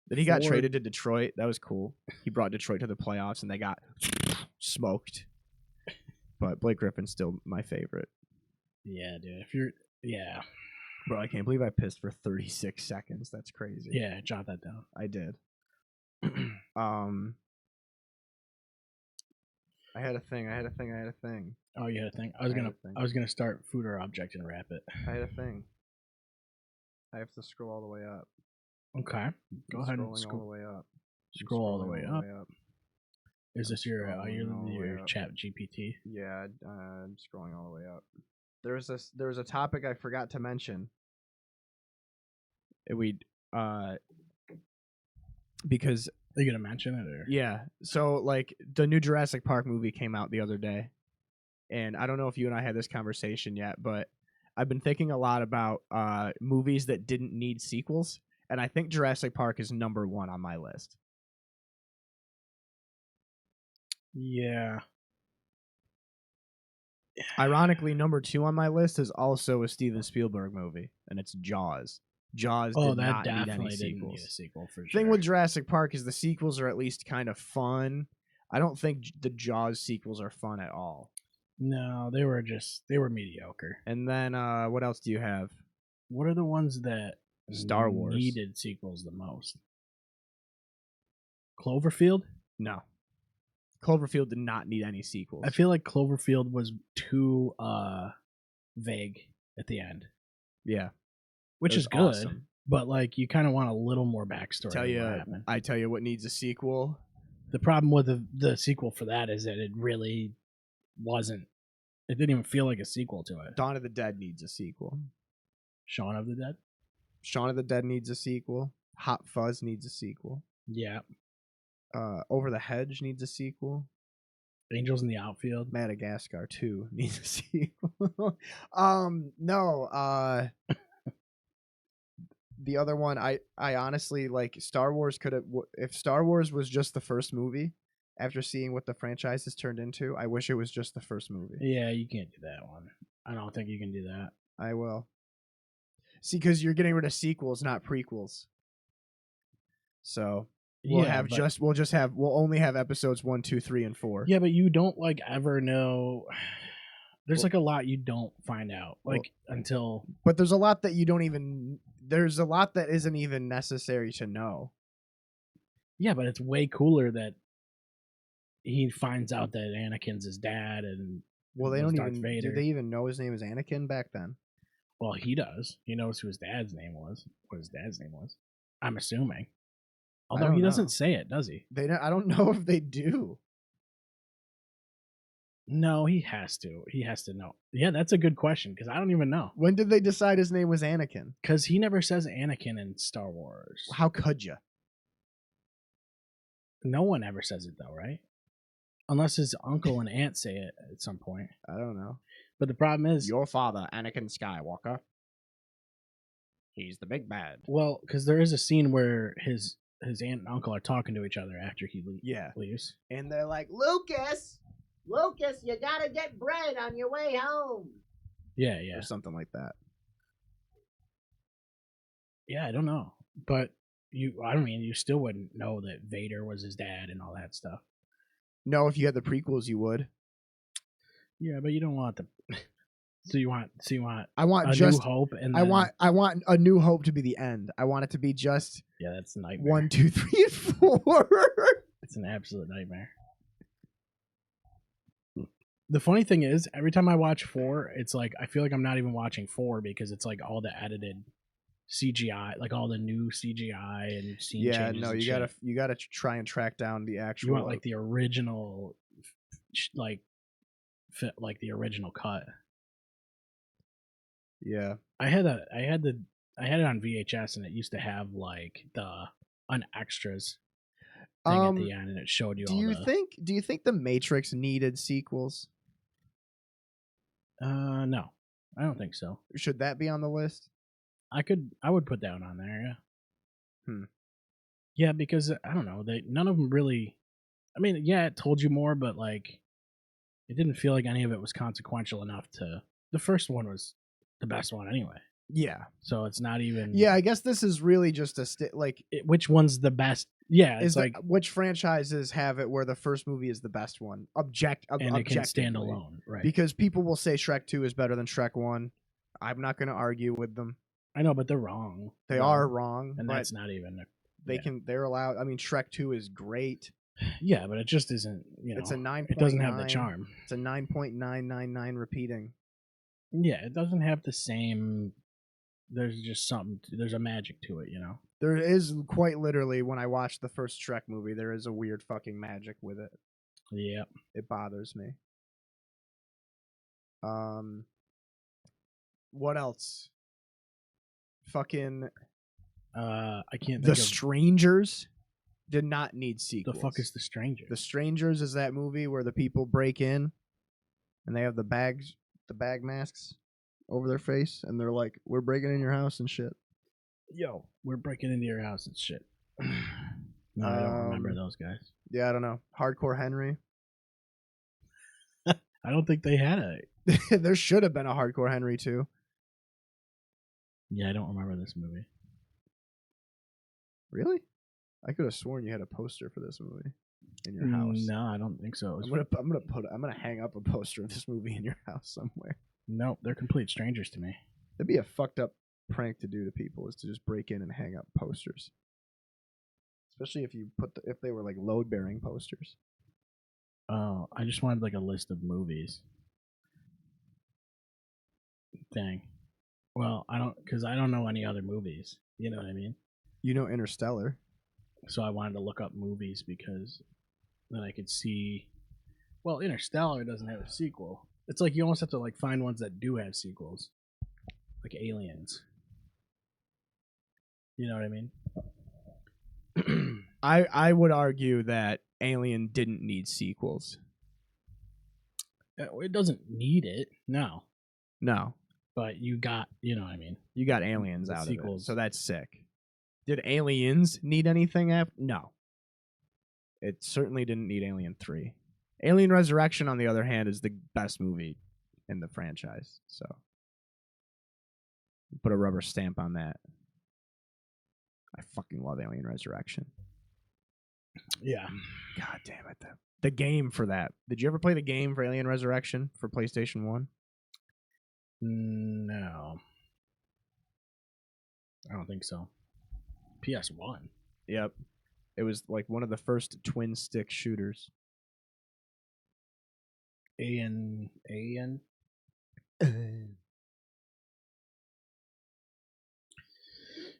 Then he got Ford. traded to Detroit. That was cool. He brought Detroit to the playoffs, and they got smoked. But Blake Griffin's still my favorite. Yeah, dude. Yeah, Bro, I can't believe I pissed for 36 seconds. That's crazy. yeah, jot that down. I did. I had a thing. Oh, you had a thing. I had a thing. I was gonna start food or object and wrap it. I had a thing. I have to scroll all the way up. Okay, go I'm ahead and scrolling all the scroll. way up. I'm Scroll all the way scrolling up. Is this your Scrolling all the way your up. chat GPT? Yeah, I'm scrolling all the way up. There was a topic I forgot to mention. Because Are you gonna mention it or? yeah, so like the new Jurassic Park movie came out the other day, and I don't know if you and I had this conversation yet, but I've been thinking a lot about movies that didn't need sequels, and I think Jurassic Park is number 1 on my list. Yeah. Ironically, number 2 on my list is also a Steven Spielberg movie, and it's Jaws. Jaws Oh, did that not need definitely any didn't sequels. need a sequel for sure. Thing with Jurassic Park is the sequels are at least kind of fun. I don't think the Jaws sequels are fun at all. No, they were mediocre. And then what else do you have? What are the ones that Star Wars. needed sequels the most? Cloverfield? No. Cloverfield did not need any sequels. I feel like Cloverfield was too vague at the end, yeah, which It was is good, awesome. but like you kind of want a little more backstory. I tell you what needs a sequel. The problem with the sequel for that is that it really wasn't. It didn't even feel like a sequel to it. Dawn of the Dead needs a sequel. Shaun of the Dead? Shaun of the Dead needs a sequel. Hot Fuzz needs a sequel. Yeah. Over the Hedge needs a sequel. Angels in the Outfield. Madagascar 2 needs a sequel. No. The other one, I honestly like Star Wars could have. If Star Wars was just the first movie, after seeing what the franchise has turned into, I wish it was just the first movie. Yeah, you can't do that one. I don't think you can do that. I will. See, because you're getting rid of sequels, not prequels. So we'll only have episodes 1, 2, 3, and 4. Yeah, but you don't like ever know. There's like a lot you don't find out until. But there's a lot that you don't even. There's a lot that isn't even necessary to know. Yeah, but it's way cooler that he finds out that Anakin's his dad, and well, they don't Darth even. Vader. Do they even know his name is Anakin back then? Well, he does. He knows who his dad's name was. What his dad's name was. I'm assuming. Although he doesn't say it, does he? I don't know if they do. No, he has to. He has to know. Yeah, that's a good question because I don't even know. When did they decide his name was Anakin? Because he never says Anakin in Star Wars. How could you? No one ever says it though, right? Unless his uncle and aunt say it at some point. I don't know. But the problem is, Your father, Anakin Skywalker. He's the big bad. well, because there is a scene where his aunt and uncle are talking to each other after he leaves. And they're like, Lucas, you gotta get bread on your way home. Yeah. Or something like that. Yeah, I don't know. But you still wouldn't know that Vader was his dad and all that stuff. No, if you had the prequels, you would. Yeah, but you don't want the. So you want I want a just New Hope, and I want a New Hope to be the end. I want it to be just yeah, that's a nightmare. 1, 2, 3, and 4. It's an absolute nightmare. The funny thing is, every time I watch 4, it's like I feel like I'm not even watching 4 because it's like all the edited CGI, like all the new CGI and scene Yeah, changes. no, and you gotta try and track down the actual. You want like the original, like fit like the original cut. Yeah, I had it on VHS, and it used to have like an extras thing at the end, and it showed you. Do you think the Matrix needed sequels? No, I don't think so. Should that be on the list? I would put that one on there. Yeah. Hmm. Yeah, because I don't know. None of them really. I mean, yeah, it told you more, but like, it didn't feel like any of it was consequential enough to. The first one was the best one anyway. Yeah. So it's not even. Yeah, I guess this is really just which one's the best? Yeah, it's like which franchises have it where the first movie is the best one? And it can stand alone, right? Because people will say Shrek 2 is better than Shrek 1. I'm not going to argue with them. I know, but they're wrong. They are wrong, and that's not even. They're allowed. I mean, Shrek 2 is great. Yeah, but it just isn't. It's a 9. It doesn't have the charm. It's a 9.999 repeating. Yeah, it doesn't have the same. There's just something. There's a magic to it, There is quite literally, when I watched the first Shrek movie, there is a weird fucking magic with it. Yeah, it bothers me. What else? Fucking. I can't. The Strangers did not need sequels. The fuck is The Strangers? The Strangers is that movie where the people break in, and they have the bag masks over their face, and they're like, "We're breaking in your house and shit." Yo, we're breaking into your house and shit. No, I don't remember those guys. Yeah, I don't know. Hardcore Henry. I don't think they had a. There should have been a Hardcore Henry too. Yeah, I don't remember this movie. Really? I could have sworn you had a poster for this movie in your house. No, I don't think so. I'm gonna hang up a poster of this movie in your house somewhere. No, they're complete strangers to me. That'd be a fucked up prank to do to people, is to just break in and hang up posters. Especially if you if they were like load bearing posters. Oh, I just wanted like a list of movies. Dang. Well, I don't know any other movies. You know what I mean? You know Interstellar. So I wanted to look up movies because then I could see. Well, Interstellar doesn't have a sequel. It's like you almost have to like find ones that do have sequels, like Aliens. You know what I mean? I would argue that Alien didn't need sequels. It doesn't need it, no. No. But you got, you know what I mean? You got Aliens The out sequels. of it, so that's sick. Did Aliens need anything after? No. It certainly didn't need Alien 3. Alien Resurrection, on the other hand, is the best movie in the franchise. So put a rubber stamp on that. I fucking love Alien Resurrection. Yeah. God damn it. The game for that. Did you ever play the game for Alien Resurrection for PlayStation 1? No. I don't think so. PS1. Yep. It was like one of the first twin stick shooters. AN.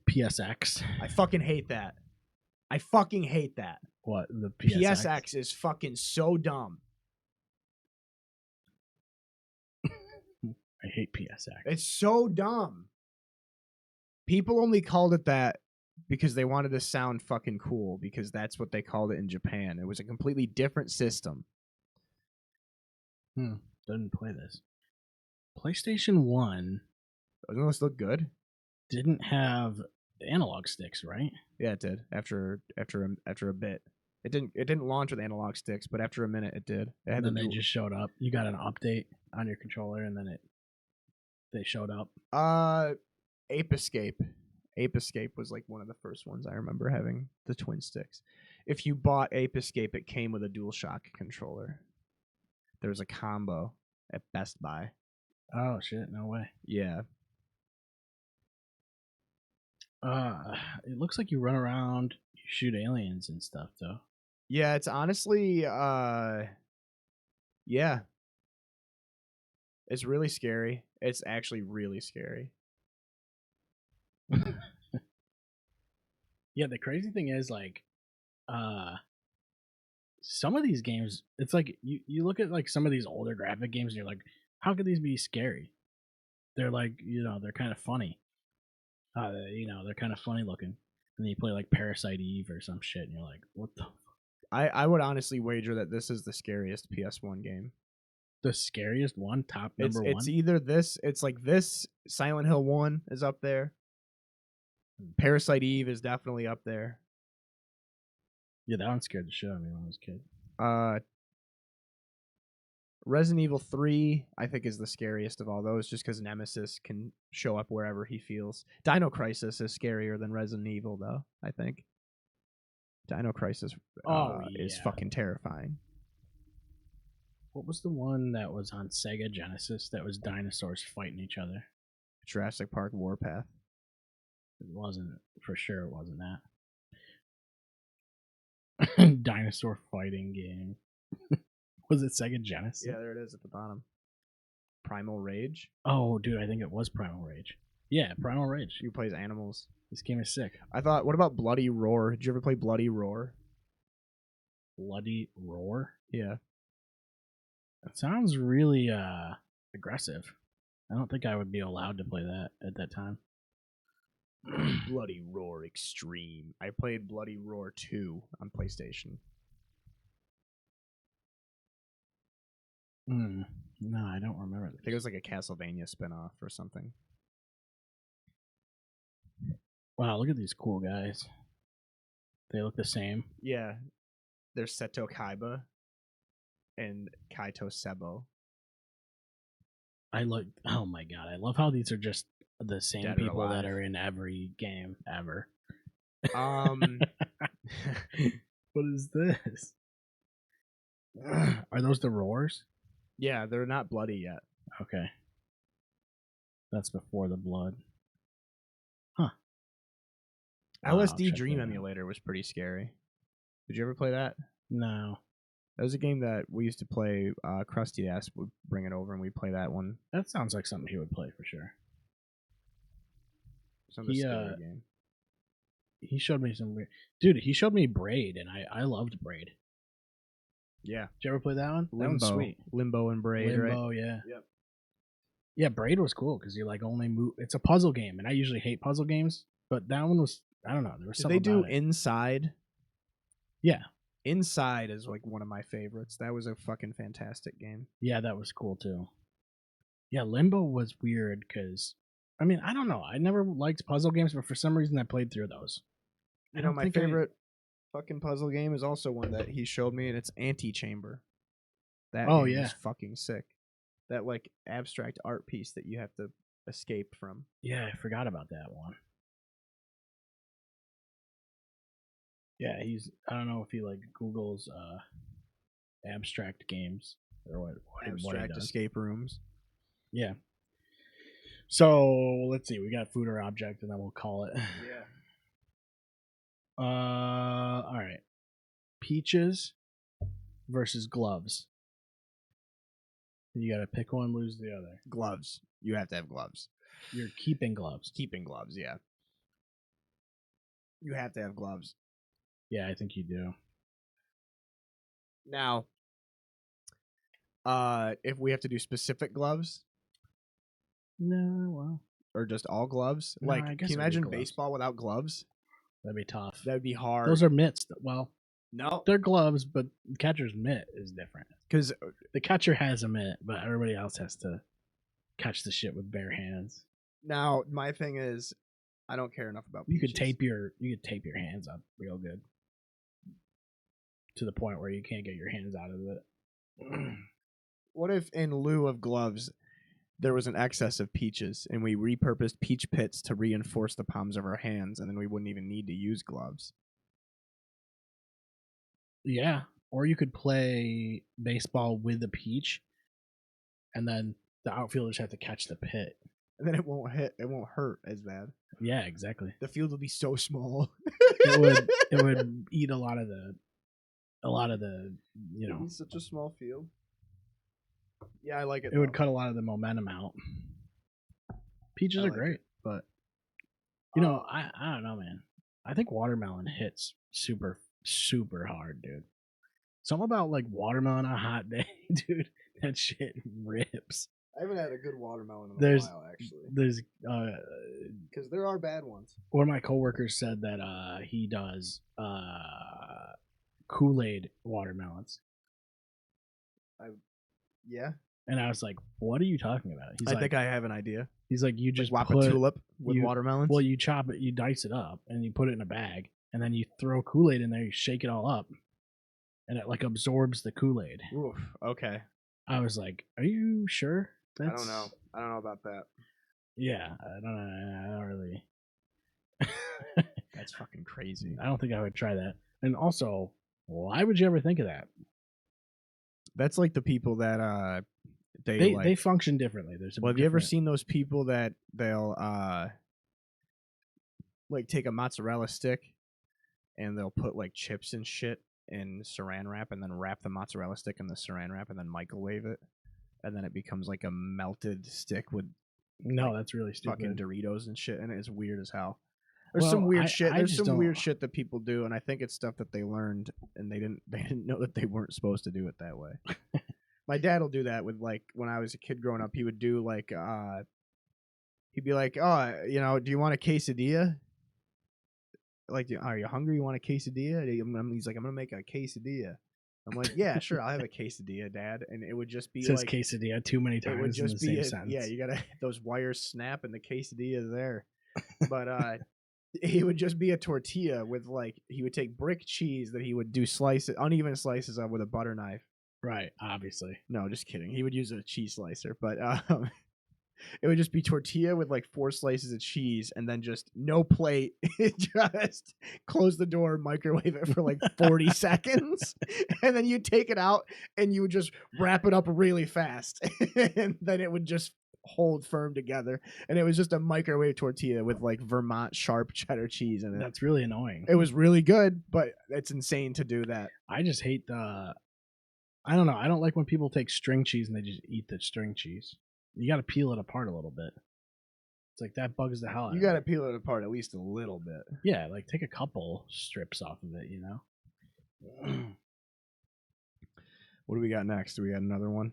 PSX. I fucking hate that. I fucking hate that. What? The PSX? PSX is fucking so dumb. I hate PSX. It's so dumb. People only called it that because they wanted to sound fucking cool, because that's what they called it in Japan. It was a completely different system. Didn't play this. PlayStation 1 Doesn't this look good? didn't have analog sticks, right? Yeah, it did. After a bit, it didn't launch with analog sticks, but after a minute, it did. It had And then the they just showed up. You got an update on your controller, and then they showed up. Ape Escape. Ape Escape was like one of the first ones I remember having the twin sticks. If you bought Ape Escape, it came with a DualShock controller. There was a combo at Best Buy. Oh shit! No way. Yeah. It looks like you run around, you shoot aliens and stuff, though. Yeah, it's honestly, yeah. It's really scary. It's actually really scary. Yeah, the crazy thing is, like, some of these games, it's like you look at like some of these older graphic games, and you're like, how could these be scary? They're like, they're kind of funny. They're kind of funny looking. And then you play like Parasite Eve or some shit, and you're like, what the? I would honestly wager that this is the scariest PS1 game. The scariest one, top number one. It's either this. It's like this. Silent Hill 1 is up there. Parasite Eve is definitely up there. Yeah, that one scared the shit out of me when I was a kid. Resident Evil 3, I think, is the scariest of all those, just because Nemesis can show up wherever he feels. Dino Crisis is scarier than Resident Evil, though, I think. Dino Crisis is fucking terrifying. What was the one that was on Sega Genesis that was dinosaurs fighting each other? Jurassic Park Warpath. It wasn't, for sure it wasn't that. Dinosaur fighting game. Was it Sega Genesis? Yeah, there it is at the bottom. Primal Rage. Oh, dude, I think it was Primal Rage. Yeah, Primal Rage. You play as animals. This game is sick. I thought, what about Bloody Roar? Did you ever play Bloody Roar? Bloody Roar? Yeah. That sounds really aggressive. I don't think I would be allowed to play that at that time. Bloody Roar Extreme. I played Bloody Roar 2 on PlayStation. No, I don't remember. I think it was like a Castlevania spinoff or something. Wow, look at these cool guys. They look the same. Yeah. There's Seto Kaiba and Kaito Sebo. Oh my god, I love how these are just the same Dead or people that alive. are in every game ever. Um, What is this? Are those the roars? yeah, they're not bloody yet. Okay. That's before the blood. Huh. I'll LSD check Dream that out. Emulator was pretty scary. Did you ever play that? No. That was a game that we used to play. Krusty Ass would bring it over and we'd play that one. That sounds like something he would play for sure. Some He, scary game. He showed me some weird. Dude, he showed me Braid, and I loved Braid. Yeah, Did you ever play that one? That one's Limbo, sweet. Limbo and Braid, right? Limbo, yeah. Yep. Yeah, Braid was cool because you like only move. It's a puzzle game, and I usually hate puzzle games, but that one was. I don't know. There was Did something they do about it. Inside? Yeah, Inside is like one of my favorites. That was a fucking fantastic game. yeah, that was cool too. Yeah, Limbo was weird because, I mean, I don't know. I never liked puzzle games, but for some reason I played through those. You know, my favorite fucking puzzle game is also one that he showed me, and it's Antechamber. That Oh, game yeah. is fucking sick. That like abstract art piece that you have to escape from. Yeah, I forgot about that one. Yeah, I don't know if he like Google's abstract games or what he Abstract does. escape rooms. Yeah. So let's see. We got food or object, and then we'll call it. Yeah. All right. Peaches versus gloves. You got to pick one, lose the other. Gloves. You have to have gloves. You're keeping gloves. Keeping gloves, yeah. You have to have gloves. Yeah, I think you do. Now, if we have to do specific gloves No, well, or just all gloves, No, like I can guess you it would be imagine gloves. baseball without gloves? that'd be tough. That would be hard. Those are mitts. Well, no, they're gloves, but the catcher's mitt is different. because The catcher has a mitt, but everybody else has to catch the shit with bare hands. now my thing is, I don't care enough about. You could peaches. tape your hands up real good to the point where you can't get your hands out of it. What if in lieu of gloves, there was an excess of peaches, and we repurposed peach pits to reinforce the palms of our hands, and then we wouldn't even need to use gloves? Yeah, or you could play baseball with a peach, and then the outfielders have to catch the pit. And then it won't hurt as bad. Yeah, exactly. The field will be so small. It would eat a lot of the you know, It'd be such a small field. Yeah, I like it. it would though. cut a lot of the momentum out. Peaches I are like great, but you know, I don't know, man. I think watermelon hits super hard, dude. Something about like watermelon on a hot day, dude. That shit rips. I haven't had a good watermelon in a There's while, actually. there's Because there are bad ones. one of my coworkers said that he does Kool-Aid watermelons. Yeah. And I was like, "What are you talking about?" He's I like, think I have an idea. "He's like, you just Like put tulip with you- watermelons. well, you chop it, you dice it up, and you put it in a bag, and then you throw Kool-Aid in there, you shake it all up, and it like absorbs the Kool-Aid." Oof, okay. I was like, "Are you sure?" I don't know. I don't know about that. Yeah, I don't really. That's fucking crazy. I don't think I would try that. And also, why would you ever think of that? That's like the people that They function differently. There's some Well, have you ever different- seen those people that they'll like take a mozzarella stick and they'll put like chips and shit in saran wrap and then wrap the mozzarella stick in the saran wrap and then microwave it, and then it becomes like a melted stick with No, that's really stupid. fucking Doritos and shit, and it's weird as hell. There's Well, some weird I- shit. I There's just some weird don't- shit that people do, and I think it's stuff that they learned and they didn't know that they weren't supposed to do it that way. My dad will do that with like when I was a kid growing up. He would do like he'd be like, "Oh, you know, do you want a quesadilla? Like, are you hungry? You want a quesadilla?" He's like, "I'm gonna make a quesadilla." I'm like, "Yeah, sure, I'll have a quesadilla, Dad." And it would just be It says like quesadilla too many it would times in the just same be sentence. yeah, you gotta those wires snap and the quesadilla is there. But he would just be a tortilla with like he would take brick cheese that he would do uneven slices of with a butter knife, Right, obviously. No, just kidding. He would use a cheese slicer, but it would just be tortilla with like 4 slices of cheese and then just no plate. Just close the door, microwave it for like 40 seconds. And then you take it out and you would just wrap it up really fast. And then it would just hold firm together. And it was just a microwave tortilla with like Vermont sharp cheddar cheese in it. That's really annoying. It was really good, but it's insane to do that. I just hate I don't know. I don't like when people take string cheese and they just eat the string cheese. You got to peel it apart a little bit. It's like that bugs the hell out You of got me. to peel it apart at least a little bit. Yeah, like take a couple strips off of it, you know? What do we got next? Do we got another one?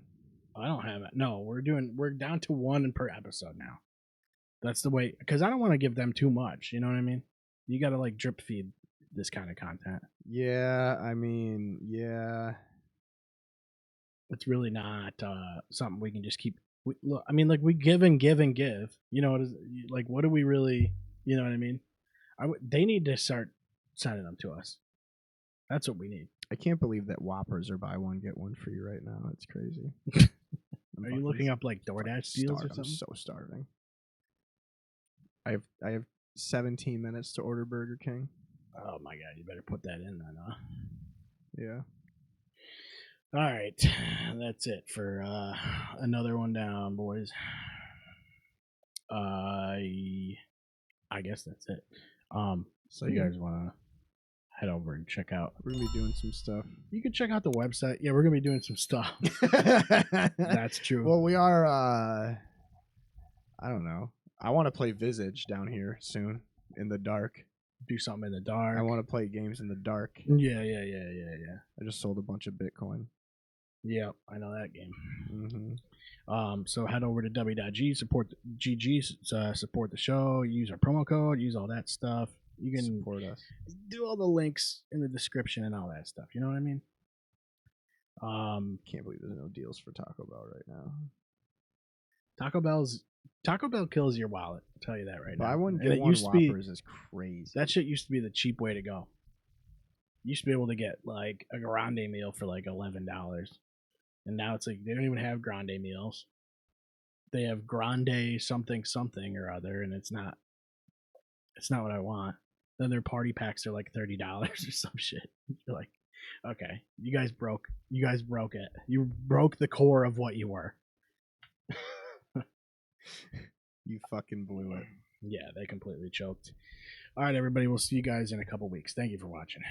I don't have it. No, we're down to 1 per episode now. That's the way, because I don't want to give them too much. You know what I mean? You got to like drip feed this kind of content. Yeah, I mean, yeah. It's really not something we can just keep. Look, I mean, like we give and give and give. You know, like what do we really? You know what I mean? They need to start sending them to us. That's what we need. I can't believe that Whoppers are buy one get one free right now. It's crazy. Are you looking up like DoorDash deals or something? I'm so starving. I have 17 minutes to order Burger King. Oh my god, you better put that in then, huh? Yeah. All right, that's it for another one down, boys. I guess that's it. So you guys want to head over and check out? We're gonna be doing some stuff. You can check out the website. Yeah, we're gonna be doing some stuff. That's true. Well, we are. I don't know. I want to play Visage down here soon in the dark. Do something in the dark. I want to play games in the dark. Yeah. I just sold a bunch of Bitcoin. Yep, I know that game. Mm-hmm. So head over to w.g, support support the show, use our promo code, use all that stuff. You can support us. Do all the links in the description and all that stuff. You know what I mean? Can't believe there's no deals for Taco Bell right now. Taco Bell kills your wallet. I'll tell you that right now. Buy one And get it one used to be- Whoppers is crazy. That shit used to be the cheap way to go. You used to be able to get like a grande meal for like $11. And now it's like they don't even have grande meals. They have grande something or other, and it's not what I want. Then their party packs are like $30 or some shit. You're like, okay, you guys broke it. You broke the core of what you were. You fucking blew it. Yeah, they completely choked. All right, everybody, we'll see you guys in a couple weeks. Thank you for watching.